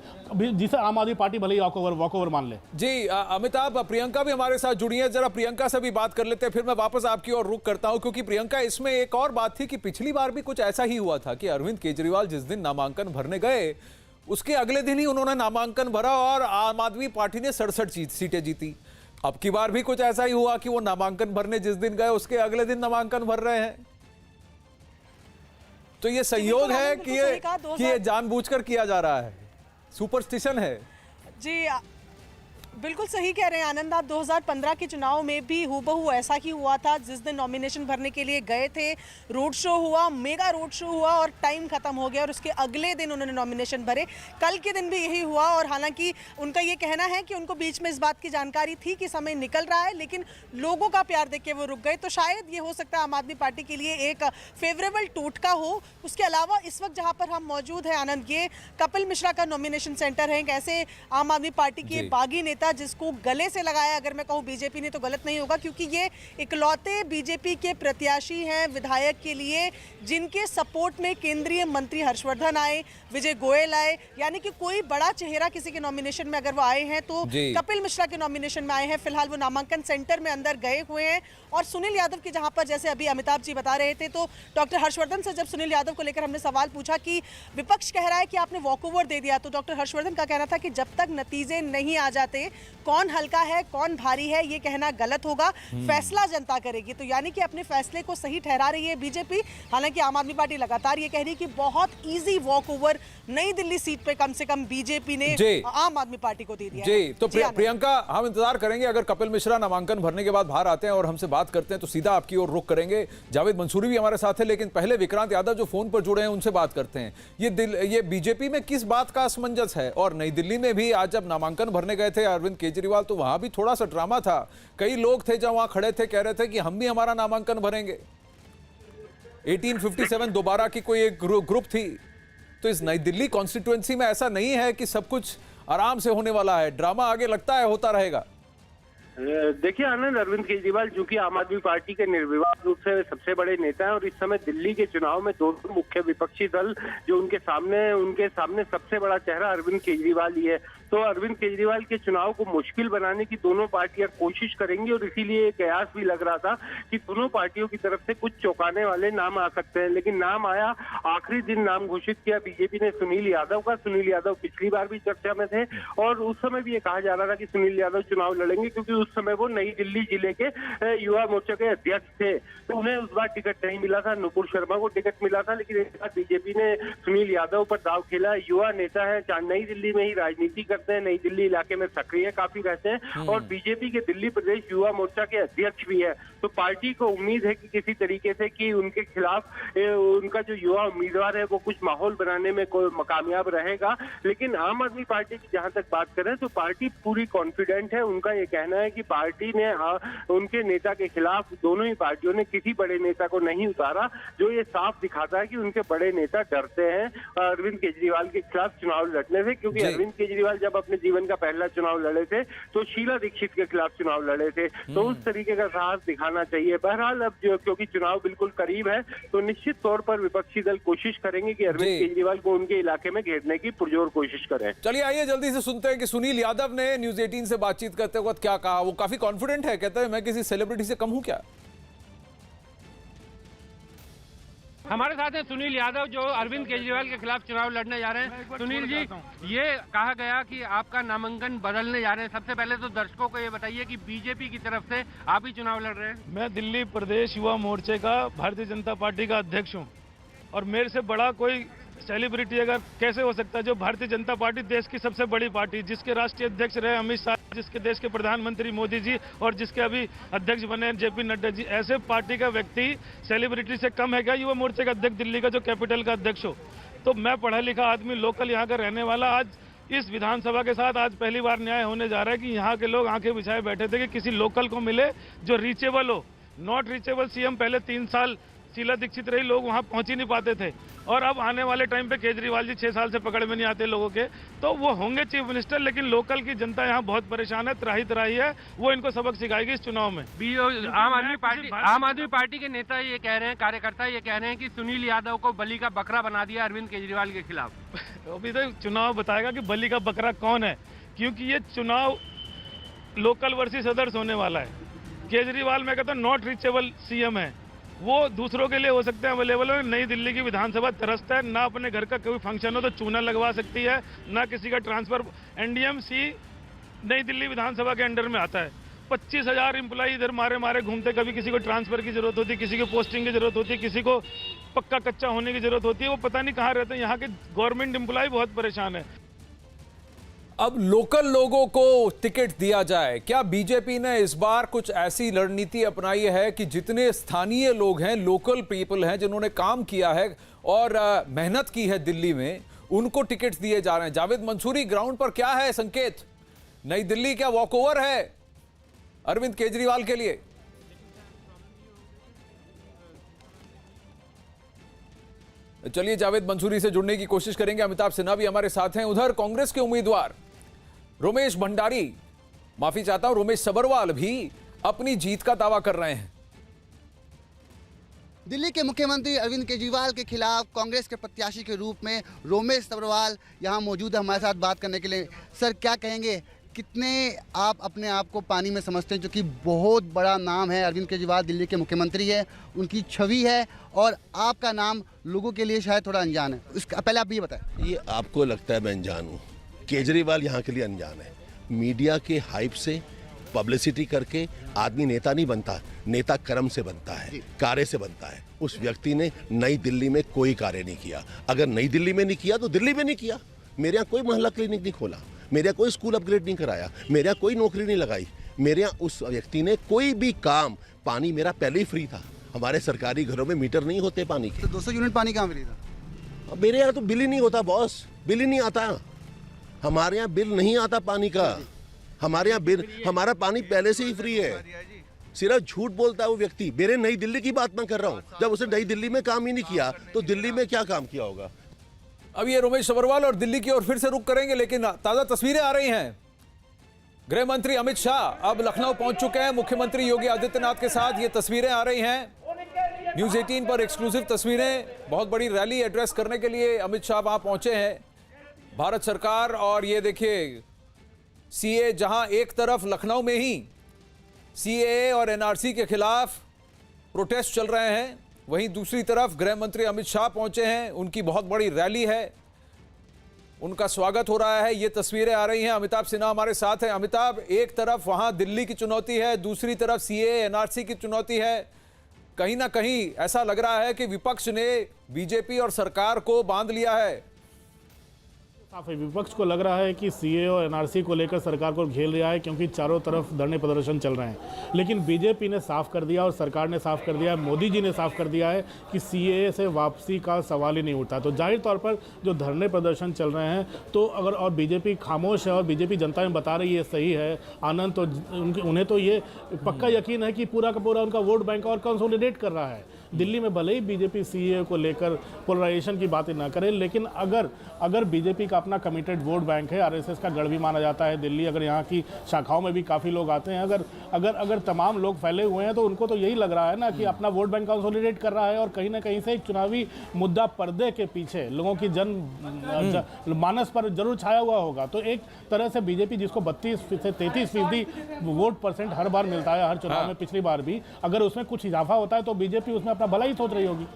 जिसे आम आदमी पार्टी भले ही वॉकओवर मान ले। जी अमिताभ, प्रियंका भी हमारे साथ जुड़ी है, जरा प्रियंका से भी बात कर लेते हैं, फिर मैं वापस आपकी ओर रुख करता हूं। क्योंकि प्रियंका, इसमें एक और बात थी कि पिछली बार भी कुछ ऐसा ही हुआ था कि अरविंद केजरीवाल जिस दिन नामांकन भरने गए उसके अगले दिन ही उन्होंने नामांकन भरा और आम आदमी पार्टी ने 67 सीटें जीती। अब की बार भी कुछ ऐसा ही हुआ कि वो नामांकन भरने जिस दिन गए उसके अगले दिन नामांकन भर रहे हैं। तो ये संयोग है कि ये जानबूझकर किया जा रहा है, सुपरस्टिशन है। जी बिल्कुल सही कह रहे हैं आनंद आप। 2015 के चुनाव में भी हूबहू ऐसा ही हुआ था। जिस दिन नॉमिनेशन भरने के लिए गए थे, रोड शो हुआ, मेगा रोड शो हुआ और टाइम खत्म हो गया और उसके अगले दिन उन्होंने नॉमिनेशन भरे। कल के दिन भी यही हुआ और हालांकि उनका ये कहना है कि उनको बीच में इस बात की जानकारी थी कि समय निकल रहा है, लेकिन लोगों का प्यार देख के वो रुक गए। तो शायद ये हो सकता है आम आदमी पार्टी के लिए एक फेवरेबल टोटका हो। उसके अलावा इस वक्त जहाँ पर हम मौजूद हैं आनंद, ये कपिल मिश्रा का नॉमिनेशन सेंटर है। ऐसे आम आदमी पार्टी के बागी नेता जिसको गले से लगाया, अगर मैं कहूं बीजेपी ने, तो गलत नहीं होगा, क्योंकि ये इकलौते बीजेपी के प्रत्याशी हैं विधायक के लिए जिनके सपोर्ट में केंद्रीय मंत्री हर्षवर्धन आए, विजय गोयल आए। यानी कि कोई बड़ा चेहरा किसी के नॉमिनेशन में अगर वो आए हैं तो कपिल मिश्रा के नॉमिनेशन में आए हैं। फिलहाल वो नामांकन सेंटर में अंदर गए हुए हैं। और सुनील यादव की जहां पर, जैसे अभी अमिताभ जी बता रहे थे, तो डॉक्टर हर्षवर्धन से जब सुनील यादव को लेकर हमने सवाल पूछा कि विपक्ष कह रहा है कि आपने वॉकओवर दे दिया, तो डॉक्टर हर्षवर्धन का कहना था कि जब तक नतीजे नहीं आ जाते, कौन हल्का है कौन भारी है ये कहना गलत होगा, फैसला जनता करेगी। तो यानी कि अपने फैसले को सही ठहरा रही है बीजेपी। हालांकि आम आदमी पार्टी लगातार ये कह रही है कि बहुत इजी वॉकओवर नई दिल्ली सीट पे कम से कम बीजेपी ने आम आदमी पार्टी को दे दिया जी। तो प्रियंका, हम इंतजार करेंगे अगर कपिल मिश्रा नामांकन भरने के बाद बाहर आते हैं और हमसे बात करते हैं तो सीधा आपकी ओर रुख करेंगे। जावेद मंसूरी भी हमारे साथ है, लेकिन पहले विक्रांत यादव जो फोन पर जुड़े हैं उनसे बात करते हैं। ये बीजेपी में किस बात का असमंजस है? और नई दिल्ली में भी आज जब नामांकन भरने गए थे अरविंद केजरीवाल, तो वहां भी थोड़ा सा ड्रामा था। कई लोग थे जो वहां खड़े थे, कह रहे थे कि हम भी हमारा नामांकन भरेंगे। 1857 दोबारा की कोई एक ग्रुप थी। तो इस नई दिल्ली कॉन्स्टिट्यूएंसी में ऐसा नहीं है कि सब कुछ आराम से होने वाला है, ड्रामा आगे लगता है होता रहेगा। देखिए आनंद, अरविंद केजरीवाल जो कि आम आदमी पार्टी के निर्विवाद रूप से सबसे बड़े नेता हैं और इस समय दिल्ली के चुनाव में दोनों मुख्य विपक्षी दल जो उनके सामने सबसे बड़ा चेहरा अरविंद केजरीवाल ही है। तो अरविंद केजरीवाल के चुनाव को मुश्किल बनाने की दोनों पार्टियां कोशिश करेंगी और इसीलिए कयास भी लग रहा था कि दोनों पार्टियों की तरफ से कुछ चौंकाने वाले नाम आ सकते हैं। लेकिन नाम आया, आखिरी दिन नाम घोषित किया बीजेपी ने सुनील यादव का। सुनील यादव पिछली बार भी चर्चा में थे और उस समय भी ये कहा जा रहा था कि सुनील यादव चुनाव लड़ेंगे, क्योंकि उस समय वो नई दिल्ली जिले के युवा मोर्चा के अध्यक्ष थे। तो उन्हें उस बार टिकट नहीं मिला था, नुपुर शर्मा को टिकट मिला था, लेकिन इस बार बीजेपी ने सुनील यादव पर दाव खेला। युवा नेता है, नई दिल्ली में ही राजनीति करते हैं, नई दिल्ली इलाके में सक्रिय काफी रहते हैं और बीजेपी के दिल्ली प्रदेश युवा मोर्चा के अध्यक्ष भी है। तो पार्टी को उम्मीद है कि किसी तरीके से कि उनके खिलाफ उनका जो युवा उम्मीदवार है वो कुछ माहौल बनाने में कोई कामयाब रहेगा। लेकिन आम आदमी पार्टी की जहां तक बात करें तो पार्टी पूरी कॉन्फिडेंट है। उनका ये कहना है कि पार्टी ने उनके नेता के खिलाफ, दोनों ही पार्टियों ने किसी बड़े नेता को नहीं उतारा, जो ये साफ दिखाता है कि उनके बड़े नेता डरते हैं अरविंद केजरीवाल के खिलाफ चुनाव लड़ने से। क्योंकि अरविंद केजरीवाल जब अपने जीवन का पहला चुनाव लड़े थे तो शीला दीक्षित के खिलाफ चुनाव लड़े थे, तो उस तरीके का साहस दिखाना चाहिए। बहरहाल अब जो क्योंकि चुनाव बिल्कुल करीब है तो निश्चित तौर पर विपक्षी दल कोशिश करेंगे कि अरविंद केजरीवाल को उनके इलाके में घेरने की पुरजोर कोशिश करें। चलिए आइए जल्दी से सुनते हैं कि सुनील यादव ने न्यूज 18 से बातचीत करते वक्त क्या कहा। वो काफी कॉन्फिडेंट है, कहते हैं मैं किसी सेलिब्रिटी से कम हूं क्या। हमारे साथ हैं सुनील यादव जो अरविंद केजरीवाल के खिलाफ चुनाव लड़ने जा रहे हैं। सुनील जी, ये कहा गया कि आपका नामांकन बदलने जा रहे हैं। सबसे पहले तो दर्शकों को ये बताइए कि बीजेपी की तरफ से आप ही चुनाव लड़ रहे हैं। मैं दिल्ली प्रदेश युवा मोर्चे का भारतीय जनता पार्टी का अध्यक्ष हूँ और मेरे से बड़ा कोई सेलिब्रिटी अगर कैसे हो सकता है, जो भारतीय जनता पार्टी देश की सबसे बड़ी पार्टी, जिसके राष्ट्रीय अध्यक्ष रहे अमित शाह, जिसके देश के प्रधानमंत्री मोदी जी और जिसके अभी अध्यक्ष बने जेपी नड्डा जी, ऐसे पार्टी का व्यक्ति सेलिब्रिटी से कम है क्या युवा मोर्चे का अध्यक्ष दिल्ली का, जो कैपिटल का अध्यक्ष हो। तो मैं पढ़ा लिखा आदमी, लोकल यहाँ का रहने वाला, आज इस विधानसभा के साथ आज पहली बार न्याय होने जा रहा है कि यहाँ के लोग आंखें बिछाए बैठे थे कि किसी लोकल को मिले जो रीचेबल हो। नॉट रीचेबल सीएम पहले 3 साल शीला दीक्षित रही, लोग वहां पहुंच ही नहीं पाते थे और अब आने वाले टाइम पे केजरीवाल जी 6 साल से पकड़ में नहीं आते लोगों के, तो वो होंगे चीफ मिनिस्टर। लेकिन लोकल की जनता यहाँ बहुत परेशान है, त्राही है, वो इनको सबक सिखाएगी इस चुनाव में। आम आदमी पार्टी के नेता ये कह रहे हैं, कार्यकर्ता ये कह रहे हैं कि सुनील यादव को बलि का बकरा बना दिया अरविंद केजरीवाल के खिलाफ। अभी तो चुनाव बताएगा कि बलि का बकरा कौन है, क्योंकि ये चुनाव लोकल वर्सेस अदर्स होने वाला है। केजरीवाल मैं कहता हूँ नॉट रीचेबल सीएम है, वो दूसरों के लिए हो सकते हैं अवेलेबल है। नई दिल्ली की विधानसभा तरसता है, ना अपने घर का कोई फंक्शन हो तो चूना लगवा सकती है, ना किसी का ट्रांसफर। एनडीएमसी नई दिल्ली विधानसभा के अंडर में आता है। 25,000 एम्प्लॉय इधर मारे घूमते, कभी किसी को ट्रांसफर की जरूरत होती है, किसी को पोस्टिंग की जरूरत होती है, किसी को पक्का कच्चा होने की जरूरत होती है, वो पता नहीं कहाँ रहते हैं। यहाँ के गवर्नमेंट एम्प्लॉय बहुत परेशान है। अब लोकल लोगों को टिकट दिया जाए, क्या बीजेपी ने इस बार कुछ ऐसी रणनीति अपनाई है कि जितने स्थानीय लोग हैं, लोकल पीपल हैं, जिन्होंने काम किया है और मेहनत की है दिल्ली में, उनको टिकट दिए जा रहे हैं। जावेद मंसूरी, ग्राउंड पर क्या है संकेत? नई दिल्ली क्या वॉकओवर है अरविंद केजरीवाल के लिए? चलिए जावेद मंसूरी से जुड़ने की कोशिश करेंगे। अमिताभ सिन्हा भी हमारे साथ हैं। उधर कांग्रेस के उम्मीदवार रोमेश भंडारी, माफी चाहता हूं, रोमेश सब्बरवाल भी अपनी जीत का दावा कर रहे हैं। दिल्ली के मुख्यमंत्री अरविंद केजरीवाल के खिलाफ कांग्रेस के प्रत्याशी के रूप में रोमेश सब्बरवाल यहां मौजूद है हमारे साथ बात करने के लिए। सर, क्या कहेंगे, कितने आप अपने आप को पानी में समझते हैं, जो कि बहुत बड़ा नाम है, अरविंद केजरीवाल दिल्ली के मुख्यमंत्री है, उनकी छवि है और आपका नाम लोगों के लिए शायद थोड़ा अनजान है। उसका पहले आप ये बताएं। ये आपको लगता है मैं अनजान हूँ, केजरीवाल यहाँ के लिए अनजान है। मीडिया के हाइप से, पब्लिसिटी करके आदमी नेता नहीं बनता, नेता कर्म से बनता है, कार्य से बनता है। उस व्यक्ति ने नई दिल्ली में कोई कार्य नहीं किया। अगर नई दिल्ली में नहीं किया तो दिल्ली में नहीं किया। मेरे यहाँ कोई मोहल्ला क्लिनिक नहीं खोला, मेरे यहाँ कोई स्कूल अपग्रेड नहीं कराया, मेरे यहाँ कोई नौकरी नहीं लगाई, मेरे यहाँ उस व्यक्ति ने कोई भी काम, पानी मेरा पहले ही फ्री था, हमारे सरकारी घरों में मीटर नहीं होते पानी के। तो 200 यूनिट पानी कहाँ फ्री था? मेरे यहाँ तो बिल ही नहीं होता बॉस, बिल ही नहीं आता। हमारे यहाँ बिल नहीं आता पानी का, हमारे यहाँ बिल, हमारा पानी पहले से ही फ्री है। सिर्फ झूठ बोलता है वो व्यक्ति। मेरे नई दिल्ली की बात मैं कर रहा हूँ, जब उसे नई दिल्ली में काम ही नहीं किया तो दिल्ली में क्या काम किया होगा। अब ये रोमेश सब्रवाल और दिल्ली की ओर फिर से रुख करेंगे, लेकिन ताजा तस्वीरें आ रही हैं। गृह मंत्री अमित शाह अब लखनऊ पहुंच चुके हैं मुख्यमंत्री योगी आदित्यनाथ के साथ। ये तस्वीरें आ रही हैं न्यूज़ 18 पर, एक्सक्लूसिव तस्वीरें। बहुत बड़ी रैली एड्रेस करने के लिए अमित शाह वहां पहुंचे हैं, भारत सरकार। और ये देखिए सीए, जहां एक तरफ लखनऊ में ही सीए और एनआरसी के खिलाफ प्रोटेस्ट चल रहे हैं, वहीं दूसरी तरफ गृह मंत्री अमित शाह पहुंचे हैं, उनकी बहुत बड़ी रैली है, उनका स्वागत हो रहा है। ये तस्वीरें आ रही हैं। अमिताभ सिन्हा हमारे साथ हैं। अमिताभ, एक तरफ वहां दिल्ली की चुनौती है, दूसरी तरफ सीए एनआरसी की चुनौती है। कहीं ना कहीं ऐसा लग रहा है कि विपक्ष ने बीजेपी और सरकार को बांध लिया है। साफ है, विपक्ष को लग रहा है कि सीए और एनआरसी को लेकर सरकार को घेर रहा है, क्योंकि चारों तरफ धरने प्रदर्शन चल रहे हैं। लेकिन बीजेपी ने साफ कर दिया और सरकार ने साफ कर दिया, मोदी जी ने साफ कर दिया है कि सीए से वापसी का सवाल ही नहीं उठता। तो जाहिर तौर पर जो धरने प्रदर्शन चल रहे हैं, तो अगर और बीजेपी खामोश है और बीजेपी जनता में बता रही है सही है आनंद, तो उन्हें तो ये पक्का यकीन है कि पूरा का पूरा उनका वोट बैंक और कंसोलिडेट कर रहा है। दिल्ली में भले ही बीजेपी सीए को लेकर पोलराइजेशन की बातें ना करे, लेकिन अगर बीजेपी का अपना कमिटेड वोट बैंक है, आरएसएस का गढ़ भी माना जाता है दिल्ली, अगर यहाँ की शाखाओं में भी काफ़ी लोग आते हैं, अगर तमाम लोग फैले हुए हैं, तो उनको तो यही लग रहा है ना कि अपना वोट बैंक कंसोलिडेट कर रहा है। और कहीं ना कहीं से एक चुनावी मुद्दा पर्दे के पीछे लोगों की मानस पर जरूर छाया हुआ होगा। तो एक तरह से बीजेपी, जिसको 32 से 33% वोट परसेंट हर बार मिलता है, हर चुनाव में पिछली बार भी, अगर उसमें कुछ इजाफा होता है तो बीजेपी उसमें अपना भला ही सोच रही होगी।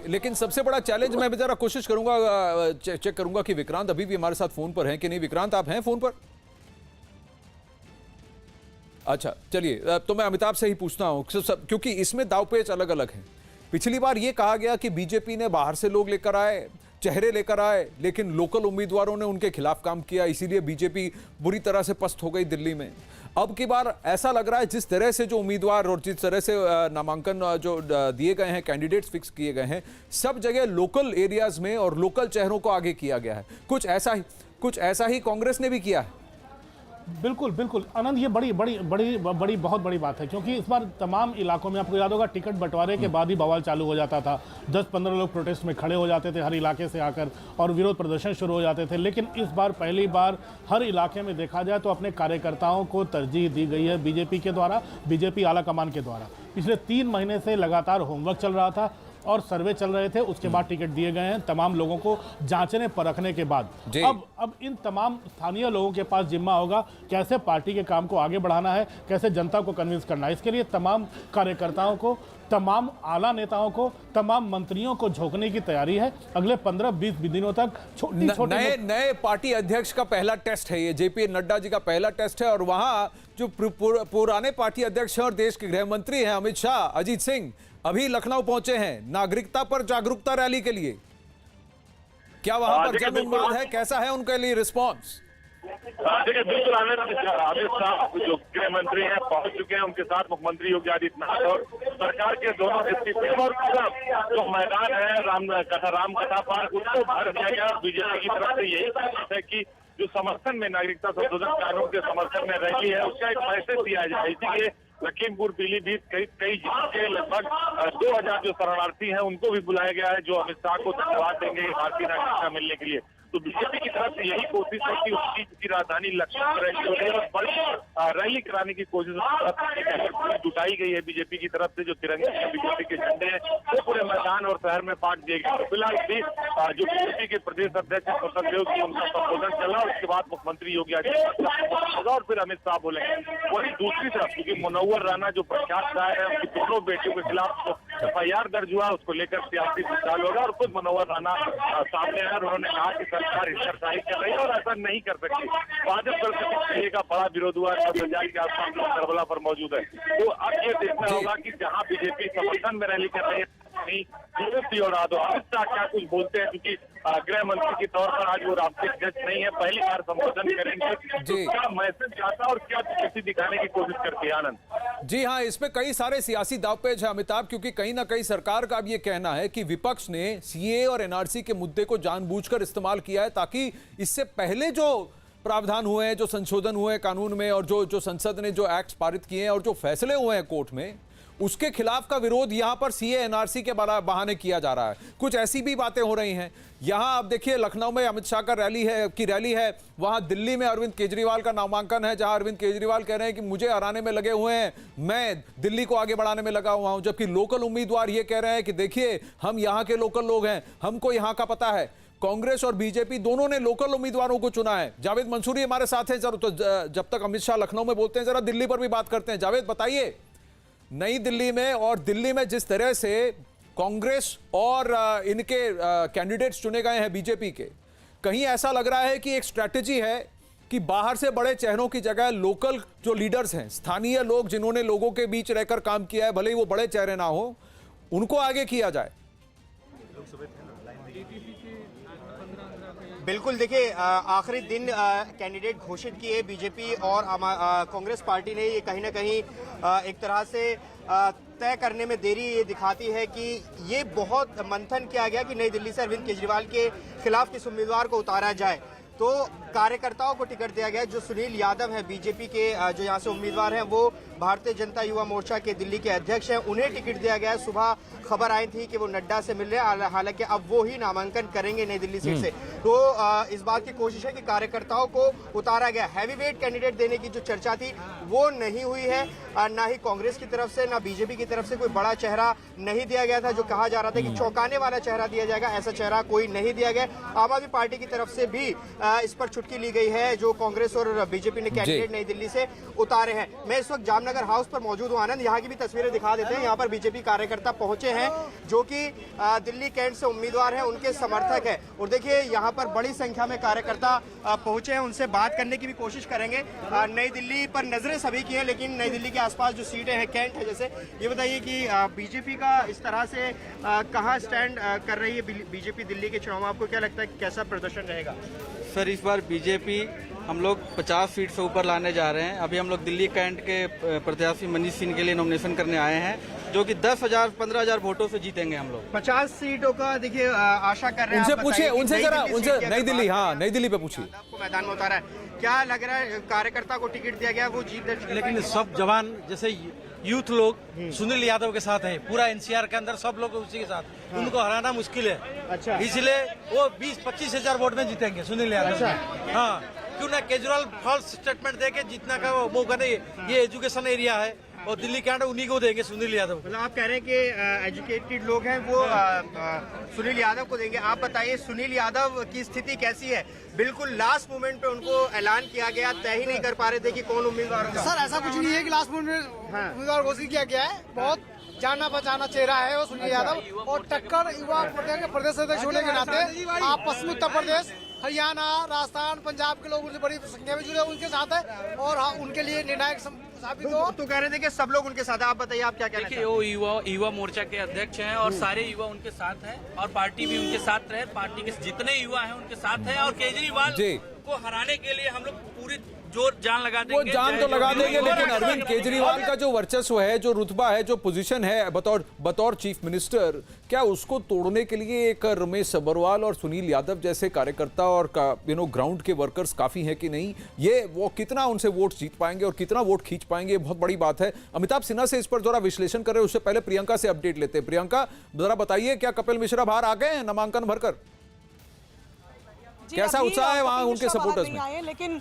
लेकिन सबसे बड़ा चैलेंज, मैं जरा कोशिश करूंगा, चेक करूंगा कि विक्रांत अभी भी हमारे साथ फोन पर हैं कि नहीं। विक्रांत, आप हैं फोन पर? अच्छा, चलिए, तो मैं अमिताभ से ही पूछता हूं, क्योंकि इसमें दावपेच अलग अलग हैं। पिछली बार यह कहा गया कि बीजेपी ने बाहर से लोग लेकर आए, चेहरे लेकर आए, लेकिन लोकल उम्मीदवारों ने उनके खिलाफ काम किया, इसीलिए बीजेपी बुरी तरह से पस्त हो गई दिल्ली में। अब की बार ऐसा लग रहा है जिस तरह से जो उम्मीदवार और जिस तरह से नामांकन जो दिए गए हैं, कैंडिडेट्स फिक्स किए गए हैं, सब जगह लोकल एरियाज में और लोकल चेहरों को आगे किया गया है। कुछ ऐसा ही कांग्रेस ने भी किया है। बिल्कुल आनंद, ये बहुत बड़ी बात है, क्योंकि इस बार तमाम इलाकों में, आपको याद होगा, टिकट बंटवारे के बाद ही बवाल चालू हो जाता था। 10-15 लोग प्रोटेस्ट में खड़े हो जाते थे हर इलाके से आकर, और विरोध प्रदर्शन शुरू हो जाते थे। लेकिन इस बार पहली बार हर इलाके में देखा जाए तो अपने कार्यकर्ताओं को तरजीह दी गई है बीजेपी के द्वारा, बीजेपी आला कमान के द्वारा। पिछले 3 महीने से लगातार होमवर्क चल रहा था और सर्वे चल रहे थे, उसके बाद टिकट दिए गए हैं तमाम लोगों को जांचने परखने के बाद। अब इन तमाम स्थानीय लोगों के पास जिम्मा होगा कैसे पार्टी के काम को आगे बढ़ाना है, कैसे जनता को कन्विंस करना है। इसके लिए तमाम कार्यकर्ताओं को, तमाम आला नेताओं को, तमाम मंत्रियों को झोंकने की तैयारी है। अगले 15-20 दिनों तक छोटे नए पार्टी अध्यक्ष का पहला टेस्ट है ये, जेपी नड्डा जी का पहला टेस्ट है। और वहां जो पुराने पार्टी अध्यक्ष हैं और देश के गृह मंत्री हैं अमित शाह, अजीत सिंह, अभी लखनऊ पहुंचे हैं नागरिकता पर जागरूकता रैली के लिए। क्या वहां पर जन उन्माद है? कैसा है उनके लिए रिस्पॉन्स? देखिए, बिल्कुल आनंद, अमित शाह जो गृह मंत्री हैं पहुंच चुके हैं, उनके साथ मुख्यमंत्री योगी आदित्यनाथ और सरकार के दोनों डिप्टी और जो मैदान है राम कथा पार्क, उसको भर दिया गया। बीजेपी की तरफ से यही बात है कि जो समर्थन में नागरिकता संशोधन कानून के समर्थन में रैली है, उसका एक मैसेज दिया जाए। इसीलिए लखीमपुर, पीलीभीत, कई जिलों के लगभग 2000 जो शरणार्थी हैं उनको भी बुलाया गया है, जो अमित शाह को धन्यवाद देंगे भारतीय नागरिकता मिलने के लिए। तो बीजेपी की तरफ से यही कोशिश है कि उसकी राजधानी लखनऊ में बड़ी रैली कराने की कोशिश जुटाई गई है बीजेपी की तरफ से। जो तिरंगे बीजेपी के झंडे हैं वो पूरे मैदान और शहर में बांट दिए गए। तो फिलहाल जो बीजेपी के प्रदेश अध्यक्ष स्वतंत्र की उनका संबोधन चला, उसके बाद मुख्यमंत्री योगी आदित्यनाथ और फिर अमित शाह बोलेंगे। वही दूसरी तरफ क्योंकि मुनव्वर राना जो प्रख्यात शायर है, उनकी दोनों बेटियों के खिलाफ FIR दर्ज हुआ, उसको लेकर सियासी विचार होगा। और खुद मुनव्वर राना सामने आए और उन्होंने कहा कि सरकार हिस्साशाही कर रही है और ऐसा नहीं कर सकती। भाजपा कर का बड़ा विरोध हुआ, 10,000 के आसपास लोग करबला पर मौजूद है। तो अब ये देखना होगा कि जहाँ बीजेपी समर्थन में रैली कर रही है, और अमित शाह क्या कुछ बोलते हैं, क्योंकि गृह मंत्री के तौर पर आज वो राष्ट्रीय अध्यक्ष नहीं है, पहली बार संबोधन करेंगे। तो क्या मैसेज आता है और क्या कैसी दिखाने की कोशिश करती है आनंद? जी हाँ, इसमें कई सारे सियासी दावपेच है अमिताभ, क्योंकि कहीं ना कहीं सरकार का अब ये कहना है कि विपक्ष ने सीए और एनआरसी के मुद्दे को जानबूझकर इस्तेमाल किया है, ताकि इससे पहले जो प्रावधान हुए हैं, जो संशोधन हुए हैं कानून में, और जो संसद ने जो एक्ट पारित किए हैं और जो फैसले हुए हैं कोर्ट में, उसके खिलाफ का विरोध यहां पर सीए एनआरसी के बहाने किया जा रहा है। कुछ ऐसी भी बातें हो रही हैं। यहां आप देखिए लखनऊ में अमित शाह का रैली है, वहां दिल्ली में अरविंद केजरीवाल का नामांकन है, जहां अरविंद केजरीवाल कह रहे हैं कि मुझे हराने में लगे हुए हैं, मैं दिल्ली को आगे बढ़ाने में लगा हुआ हूं, जबकि लोकल उम्मीदवार ये कह रहे हैं कि देखिए हम यहां के लोकल लोग हैं, हमको यहां का पता है। कांग्रेस और बीजेपी दोनों ने लोकल उम्मीदवारों को चुना है। जावेद मंसूरी हमारे साथ हैं, तो जब तक अमित शाह लखनऊ में बोलते हैं जरा दिल्ली पर भी बात करते हैं। जावेद बताइए, नई दिल्ली में और दिल्ली में जिस तरह से कांग्रेस और इनके कैंडिडेट्स चुने गए हैं बीजेपी के, कहीं ऐसा लग रहा है कि एक स्ट्रैटेजी है कि बाहर से बड़े चेहरों की जगह लोकल जो लीडर्स हैं, स्थानीय लोग जिन्होंने लोगों के बीच रहकर काम किया है, भले ही वो बड़े चेहरे ना हो, उनको आगे किया जाए। बिल्कुल, देखिए आखिरी दिन कैंडिडेट घोषित किए बीजेपी और कांग्रेस पार्टी ने, ये कहीं ना कहीं एक तरह से तय करने में देरी ये दिखाती है कि ये बहुत मंथन किया गया कि नई दिल्ली से अरविंद केजरीवाल के खिलाफ किस उम्मीदवार को उतारा जाए। तो कार्यकर्ताओं को टिकट दिया गया। जो सुनील यादव हैं बीजेपी के, जो यहाँ से उम्मीदवार हैं, वो भारतीय जनता युवा मोर्चा के दिल्ली के अध्यक्ष हैं, उन्हें टिकट दिया गया। सुबह खबर आई थी कि वो नड्डा से मिल रहे हैं, हालांकि अब वो ही नामांकन करेंगे नई दिल्ली सीट से। तो इस बात की कोशिश है कि कार्यकर्ताओं को उतारा गया। हैवीवेट कैंडिडेट देने की जो चर्चा थी वो नहीं हुई है, ना ही कांग्रेस की तरफ से ना बीजेपी की तरफ से कोई बड़ा चेहरा नहीं दिया गया था। जो कहा जा रहा था कि चौंकाने वाला चेहरा दिया जाएगा, ऐसा चेहरा कोई नहीं दिया गया। आम आदमी पार्टी की तरफ से भी इस पर चुटकी ली गई है, जो कांग्रेस और बीजेपी ने कैंडिडेट नई दिल्ली से उतारे हैं। मैं इस वक्त जामनगर हाउस पर मौजूद हूं। आनंद, यहाँ की भी तस्वीरें दिखा देते हैं। यहाँ पर बीजेपी कार्यकर्ता पहुंचे हैं जो कि दिल्ली कैंट से उम्मीदवार हैं, उनके समर्थक हैं। और देखिए यहाँ पर बड़ी संख्या में कार्यकर्ता पहुंचे हैं, उनसे बात करने की भी कोशिश करेंगे। नई दिल्ली पर नजरें सभी की हैं, लेकिन नई दिल्ली के आसपास जो सीटें हैं, कैंट है जैसे, ये बताइए कि बीजेपी का इस तरह से कहाँ स्टैंड कर रही है बीजेपी दिल्ली के चुनाव में? आपको क्या लगता है कैसा प्रदर्शन रहेगा? सर, इस बार बीजेपी हम लोग 50 सीट से ऊपर लाने जा रहे हैं। अभी हम लोग दिल्ली कैंट के प्रत्याशी मनीष सिंह के लिए नॉमिनेशन करने आए हैं, जो कि 10,000-15,000 वोटों से जीतेंगे हम लोग। 50 सीटों का देखिए आशा कर रहे हैं। उनसे पूछिए, उनसे जरा, उनसे नई दिल्ली, हाँ नई दिल्ली पे पूछिए। आपको मैदान में उतारा है, क्या लग रहा है? कार्यकर्ता को टिकट दिया गया, वो जीत दर्ज, लेकिन सब जवान जैसे यूथ लोग सुनील यादव के साथ हैं, पूरा एनसीआर के अंदर सब लोग उसी के साथ, उनको हराना मुश्किल है। अच्छा, इसलिए वो 20-25 हजार वोट में जीतेंगे सुनील यादव। अच्छा, हाँ, क्यों ना केजरीवाल फॉल्स स्टेटमेंट दे के जीतना का वो मौका नहीं। ये एजुकेशन एरिया है और दिल्ली कैंट उन्हीं को देंगे, सुनील यादव। मतलब आप कह रहे हैं कि एजुकेटेड लोग हैं वो सुनील यादव को देंगे। आप बताइए सुनील यादव की स्थिति कैसी है? बिल्कुल लास्ट मोमेंट पे उनको ऐलान किया गया, तय ही नहीं कर पा रहे थे कि कौन उम्मीदवार होगा। सर, ऐसा कुछ नहीं है कि लास्ट मोमेंट में उम्मीदवार घोषित किया गया है। बहुत जाना पहचाना चेहरा है वो सुनील यादव, और टक्कर युवा प्रदेश अध्यक्ष होने के नाते आप पश्चिमी उत्तर प्रदेश, हरियाणा, राजस्थान, पंजाब के लोग उनसे बड़ी संख्या में जुड़े उनके साथ है, और हाँ, उनके लिए निर्णायक साबित हो। तो कह रहे थे कि सब लोग उनके साथ है। आप बताइए, आप क्या कहना चाहते हैं? वो युवा मोर्चा के अध्यक्ष हैं और सारे युवा उनके साथ हैं, और पार्टी भी उनके साथ रहे। पार्टी के जितने युवा हैं उनके साथ हैं, और केजरीवाल को हराने के लिए हम लोग पूरी जोर जान लगा देंगे। वो जान तो लगा देंगे, लेकिन अरविंद केजरीवाल का जो वर्चस्व है, जो रुतबा है, जो पोजीशन है बतौर चीफ मिनिस्टर, क्या उसको तोड़ने के लिए एक रमेश सब्बरवाल और सुनील यादव जैसे कार्यकर्ता और ग्राउंड के वर्कर्स काफी हैं कि नहीं? ये वो कितना उनसे वोट जीत पाएंगे और कितना वोट खींच पाएंगे, बहुत बड़ी बात है। अमिताभ सिन्हा से इस पर जरा विश्लेषण कर रहे हैं, उससे पहले प्रियंका से अपडेट लेते हैं। प्रियंका, जरा बताइए, क्या कपिल मिश्रा बाहर आ गए हैं नामांकन भरकर? कैसा उत्साह है वहां उनके सपोर्टर्स में? लेकिन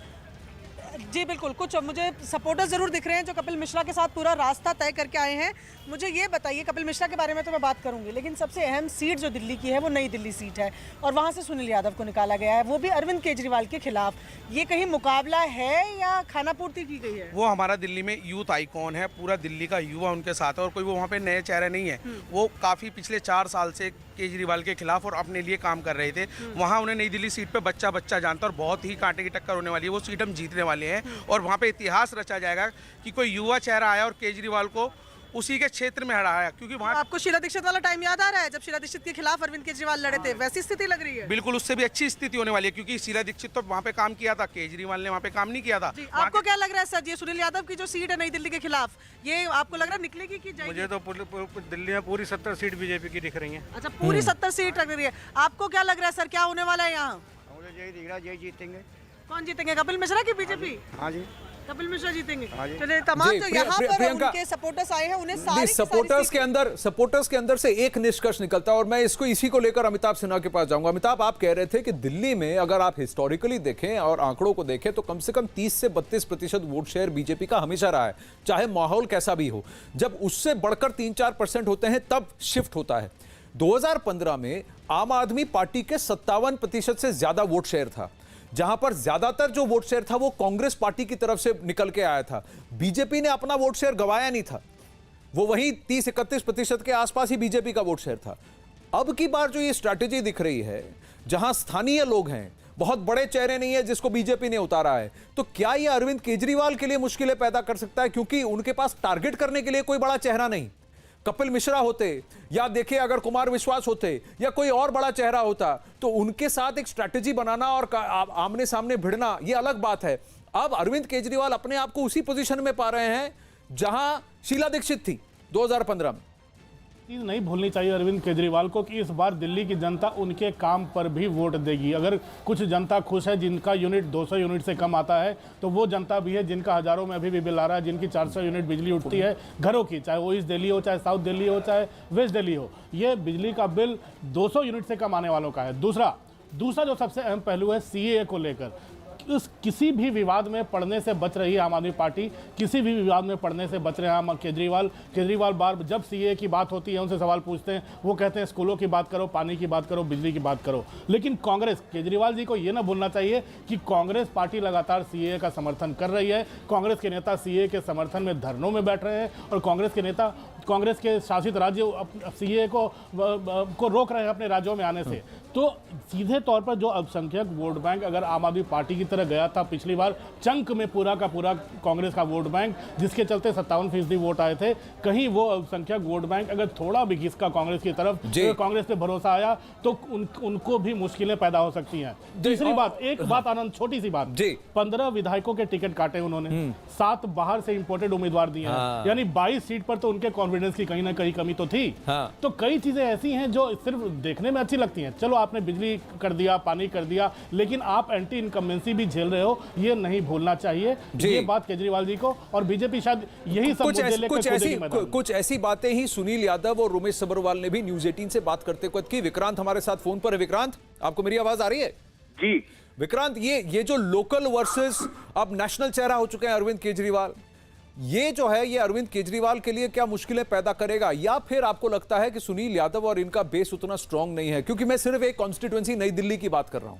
जी बिल्कुल, कुछ मुझे सपोर्टर्स जरूर दिख रहे हैं जो कपिल मिश्रा के साथ पूरा रास्ता तय करके आए हैं। मुझे ये बताइए, कपिल मिश्रा के बारे में तो मैं बात करूंगी, लेकिन सबसे अहम सीट जो दिल्ली की है वो नई दिल्ली सीट है, और वहां से सुनील यादव को निकाला गया है, वो भी अरविंद केजरीवाल के खिलाफ। ये कहीं मुकाबला है या खाना पूर्ति की गई है? वो हमारा दिल्ली में यूथ आइकॉन है, पूरा दिल्ली का युवा उनके साथ है, और कोई वो वहाँ पे नए चेहरे नहीं है। वो काफ़ी पिछले 4 साल से केजरीवाल के खिलाफ और अपने लिए काम कर रहे थे। वहाँ उन्हें नई दिल्ली सीट पे बच्चा जानता, और बहुत ही कांटे की टक्कर होने वाली है। वो सीट हम जीतने वाले हैं, और वहाँ पे इतिहास रचा जाएगा कि कोई युवा चेहरा आया और केजरीवाल को उसी के क्षेत्र में हराया। क्योंकि वहाँ आपको शीला दीक्षित वाला टाइम याद आ रहा है, जब शीला दीक्षित के खिलाफ अरविंद केजरीवाल लड़े थे? वैसी स्थिति लग रही है। बिल्कुल, उससे भी अच्छी स्थिति होने वाली है, क्योंकि शीला दीक्षित तो वहाँ पे काम किया था, केजरीवाल ने वहाँ पे काम नहीं किया था। आपको क्या लग रहा है सर, ये सुनील यादव की जो सीट है नई दिल्ली के खिलाफ, ये आपको लग रहा है निकलेगी कि जाएगी? मुझे तो दिल्ली में पूरी 70 सीट बीजेपी की दिख रही है। अच्छा, पूरी 70 सीट लग रही है। आपको क्या लग रहा है सर, क्या होने वाला है यहाँ? मुझे यही दिख रहा है, यही जीतेंगे। कौन जीतेंगे, कपिल मिश्रा की बीजेपी? हाँ जी। कपिल मिश्रा जीतेंगे। जी। चलिए, तमाम जी, जो यहाँ पर प्रियंका, उनके सपोर्टर्स आए हैं, उन्हें नहीं, सपोर्टर्स के अंदर से एक निष्कर्ष निकलता है और मैं इसी को लेकर अमिताभ सिन्हा के पास जाऊंगा। अमिताभ, आप कह रहे थे कि दिल्ली में अगर आप हिस्टोरिकली देखें और आंकड़ों को देखें तो कम से कम 30 से 32% वोट शेयर बीजेपी का हमेशा रहा है, चाहे माहौल कैसा भी हो। जब उससे बढ़कर 3-4% होते हैं तब शिफ्ट होता है। 2015 में आम आदमी पार्टी के 57% से ज्यादा वोट शेयर था, जहां पर ज्यादातर जो वोट शेयर था वो कांग्रेस पार्टी की तरफ से निकल के आया था। बीजेपी ने अपना वोट शेयर गंवाया नहीं था, वो वही 30-31% के आसपास ही बीजेपी का वोट शेयर था। अब की बार जो ये स्ट्रैटेजी दिख रही है, जहां स्थानीय लोग हैं, बहुत बड़े चेहरे नहीं है जिसको बीजेपी ने उतारा है, तो क्या ये अरविंद केजरीवाल के लिए मुश्किलें पैदा कर सकता है? क्योंकि उनके पास टारगेट करने के लिए कोई बड़ा चेहरा नहीं। कपिल मिश्रा होते या देखिए अगर कुमार विश्वास होते या कोई और बड़ा चेहरा होता तो उनके साथ एक स्ट्रैटेजी बनाना और आमने सामने भिड़ना ये अलग बात है। अब अरविंद केजरीवाल अपने आप को उसी पोजीशन में पा रहे हैं जहां शीला दीक्षित थी 2015 में। चीज़ नहीं भूलनी चाहिए अरविंद केजरीवाल को कि इस बार दिल्ली की जनता उनके काम पर भी वोट देगी। अगर कुछ जनता खुश है जिनका यूनिट 200 यूनिट से कम आता है, तो वो जनता भी है जिनका हज़ारों में अभी भी बिल आ रहा है, जिनकी 400 यूनिट बिजली उठती है घरों की, चाहे वो ईस्ट दिल्ली हो, चाहे साउथ दिल्ली हो, चाहे वेस्ट दिल्ली हो। ये बिजली का बिल 200 यूनिट से कम आने वालों का है। दूसरा जो सबसे अहम पहलू है CAA को लेकर, किसी भी विवाद में पड़ने से बच रही है आम आदमी पार्टी, किसी भी विवाद में पड़ने से बच रहे हैं केजरीवाल बार जब CAA की बात होती है उनसे सवाल पूछते हैं, वो कहते हैं स्कूलों की बात करो, पानी की बात करो, बिजली की बात करो। लेकिन कांग्रेस, केजरीवाल जी को ये ना भूलना चाहिए कि कांग्रेस पार्टी लगातार CAA का समर्थन कर रही है। कांग्रेस के नेता CAA के समर्थन में धरनों में बैठ रहे हैं और कांग्रेस के शासित राज्य CAA को रोक रहे हैं अपने राज्यों में आने से। तो सीधे तौर पर जो अल्पसंख्यक वोट बैंक अगर आम आदमी पार्टी की तरह गया था पिछली बार, चंक में पूरा का पूरा कांग्रेस का वोट बैंक, जिसके चलते 57% वोट आए थे, कहीं वो अल्पसंख्यक वोट बैंक अगर थोड़ा भी घिसका कांग्रेस की तरफ, तो कांग्रेस पे भरोसा आया तो उनको भी मुश्किलें पैदा हो सकती हैं। तीसरी बात, एक बात आनंद, छोटी सी बात, 15 विधायकों के टिकट काटे उन्होंने, 7 बाहर से इंपोर्टेड उम्मीदवार दिए हैं, यानी 22 सीट पर तो उनके कॉन्फिडेंस की कहीं ना कहीं कमी तो थी। तो कई चीजें ऐसी हैं जो सिर्फ देखने में अच्छी लगती हैं। चलो आपने बिजली कर दिया, पानी कर दिया, लेकिन आप एंटी इनकम्बेंसी भी झेल रहे हो, ये नहीं भूलना चाहिए। ये बात केजरीवाल जी को और बीजेपी शायद यही सब कुछ ऐसी बातें ही सुनील यादव और रोमेश सब्बरवाल ने भी न्यूज़ 18 से बात करते हुए की। विक्रांत हमारे साथ फोन पर है। विक्रांत, आपको मेरी आवाज आ रही है? जी विक्रांत, ये जो लोकल वर्सेस अब नेशनल चेहरा हो चुके हैं अरविंद केजरीवाल, ये जो है ये अरविंद केजरीवाल के लिए क्या मुश्किलें पैदा करेगा, या फिर आपको लगता है कि सुनील यादव और इनका बेस उतना स्ट्रांग नहीं है? क्योंकि मैं सिर्फ एक कॉन्स्टिट्यूएंसी नई दिल्ली की बात कर रहा हूं,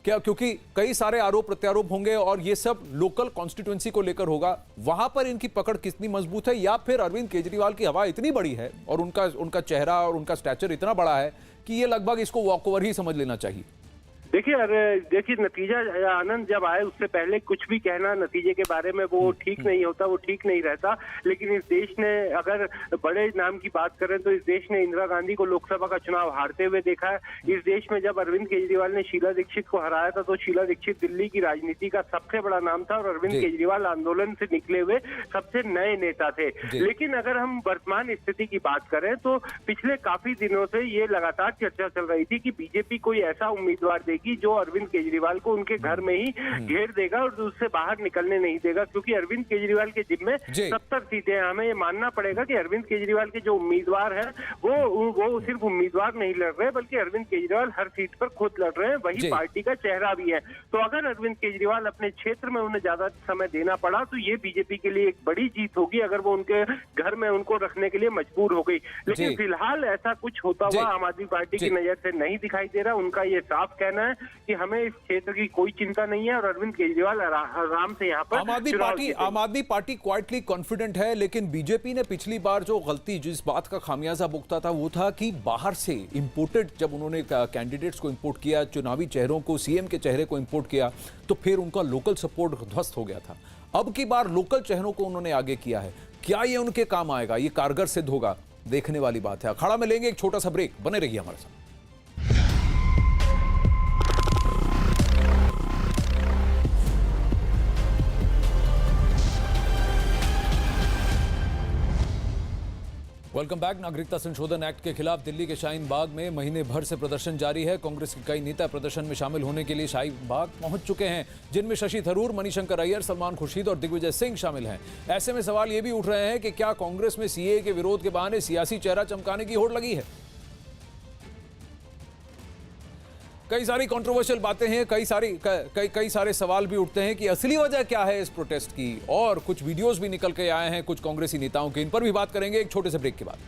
क्या क्योंकि कई सारे आरोप प्रत्यारोप होंगे और ये सब लोकल कॉन्स्टिट्यूएंसी को लेकर होगा, वहां पर इनकी पकड़ कितनी मजबूत है, या फिर अरविंद केजरीवाल की हवा इतनी बड़ी है और उनका चेहरा और उनका स्टैचर इतना बड़ा है कि ये लगभग इसको वॉकओवर ही समझ लेना चाहिए? देखिए नतीजा आनंद जब आए उससे पहले कुछ भी कहना नतीजे के बारे में वो ठीक नहीं होता, वो ठीक नहीं रहता। लेकिन इस देश ने, अगर बड़े नाम की बात करें तो इस देश ने इंदिरा गांधी को लोकसभा का चुनाव हारते हुए देखा है। इस देश में जब अरविंद केजरीवाल ने शीला दीक्षित को हराया था तो शीला दीक्षित दिल्ली की राजनीति का सबसे बड़ा नाम था और अरविंद केजरीवाल आंदोलन से निकले हुए सबसे नए नेता थे। लेकिन अगर हम वर्तमान स्थिति की बात करें तो पिछले काफी दिनों से ये लगातार चर्चा चल रही थी कि बीजेपी कोई ऐसा उम्मीदवार देगी जो अरविंद केजरीवाल को उनके घर में ही घेर देगा और उससे बाहर निकलने नहीं देगा, क्योंकि अरविंद केजरीवाल के जिम्मे 70 सीटें हैं। हमें ये मानना पड़ेगा कि अरविंद केजरीवाल के जो उम्मीदवार हैं वो सिर्फ उम्मीदवार नहीं लड़ रहे, बल्कि अरविंद केजरीवाल हर सीट पर खुद लड़ रहे हैं, वही पार्टी का चेहरा भी है। तो अगर अरविंद केजरीवाल अपने क्षेत्र में उन्हें ज्यादा समय देना पड़ा तो ये बीजेपी के लिए एक बड़ी जीत होगी अगर वो उनके घर में उनको रखने के लिए मजबूर हो गई। लेकिन फिलहाल ऐसा कुछ होता हुआ आम आदमी पार्टी की नजर से नहीं दिखाई दे रहा। उनका ये साफ कहना है कि हमें इस क्षेत्र की कोई चिंता नहीं है और अरविंद केजरीवाल आराम से यहाँ पर आम आदमी पार्टी क्वाइटली कॉन्फिडेंट है। लेकिन बीजेपी ने पिछली बार जो गलती, जिस बात का खामियाजा भुगता था, वो था कि बाहर से इंपोर्टेड, जब उन्होंने कैंडिडेट्स को इंपोर्ट किया, चुनावी चेहरों को, सीएम के चेहरे को इंपोर्ट किया, तो फिर उनका लोकल सपोर्ट ध्वस्त हो गया था। अब की बार लोकल चेहरों को उन्होंने आगे किया है। क्या ये उनके काम आएगा, ये कारगर सिद्ध होगा, देखने वाली बात है। अखाड़ा में लेंगे एक छोटा सा ब्रेक, बने रहिए हमारे साथ। Welcome back. नागरिकता संशोधन एक्ट के खिलाफ दिल्ली के शाहीन बाग में महीने भर से प्रदर्शन जारी है। कांग्रेस के कई नेता प्रदर्शन में शामिल होने के लिए शाहीन बाग पहुंच चुके हैं, जिनमें शशि थरूर, मणिशंकर अय्यर, सलमान खुर्शीद और दिग्विजय सिंह शामिल हैं। ऐसे में सवाल ये भी उठ रहे हैं कि क्या कांग्रेस में सीएए के विरोध के बहाने सियासी चेहरा चमकाने की होड़ लगी है। कई सारी कंट्रोवर्शियल बातें हैं, कई सारे सवाल भी उठते हैं कि असली वजह क्या है इस प्रोटेस्ट की, और कुछ वीडियोस भी निकल के आए हैं कुछ कांग्रेसी नेताओं के। इन पर भी बात करेंगे एक छोटे से ब्रेक के बाद।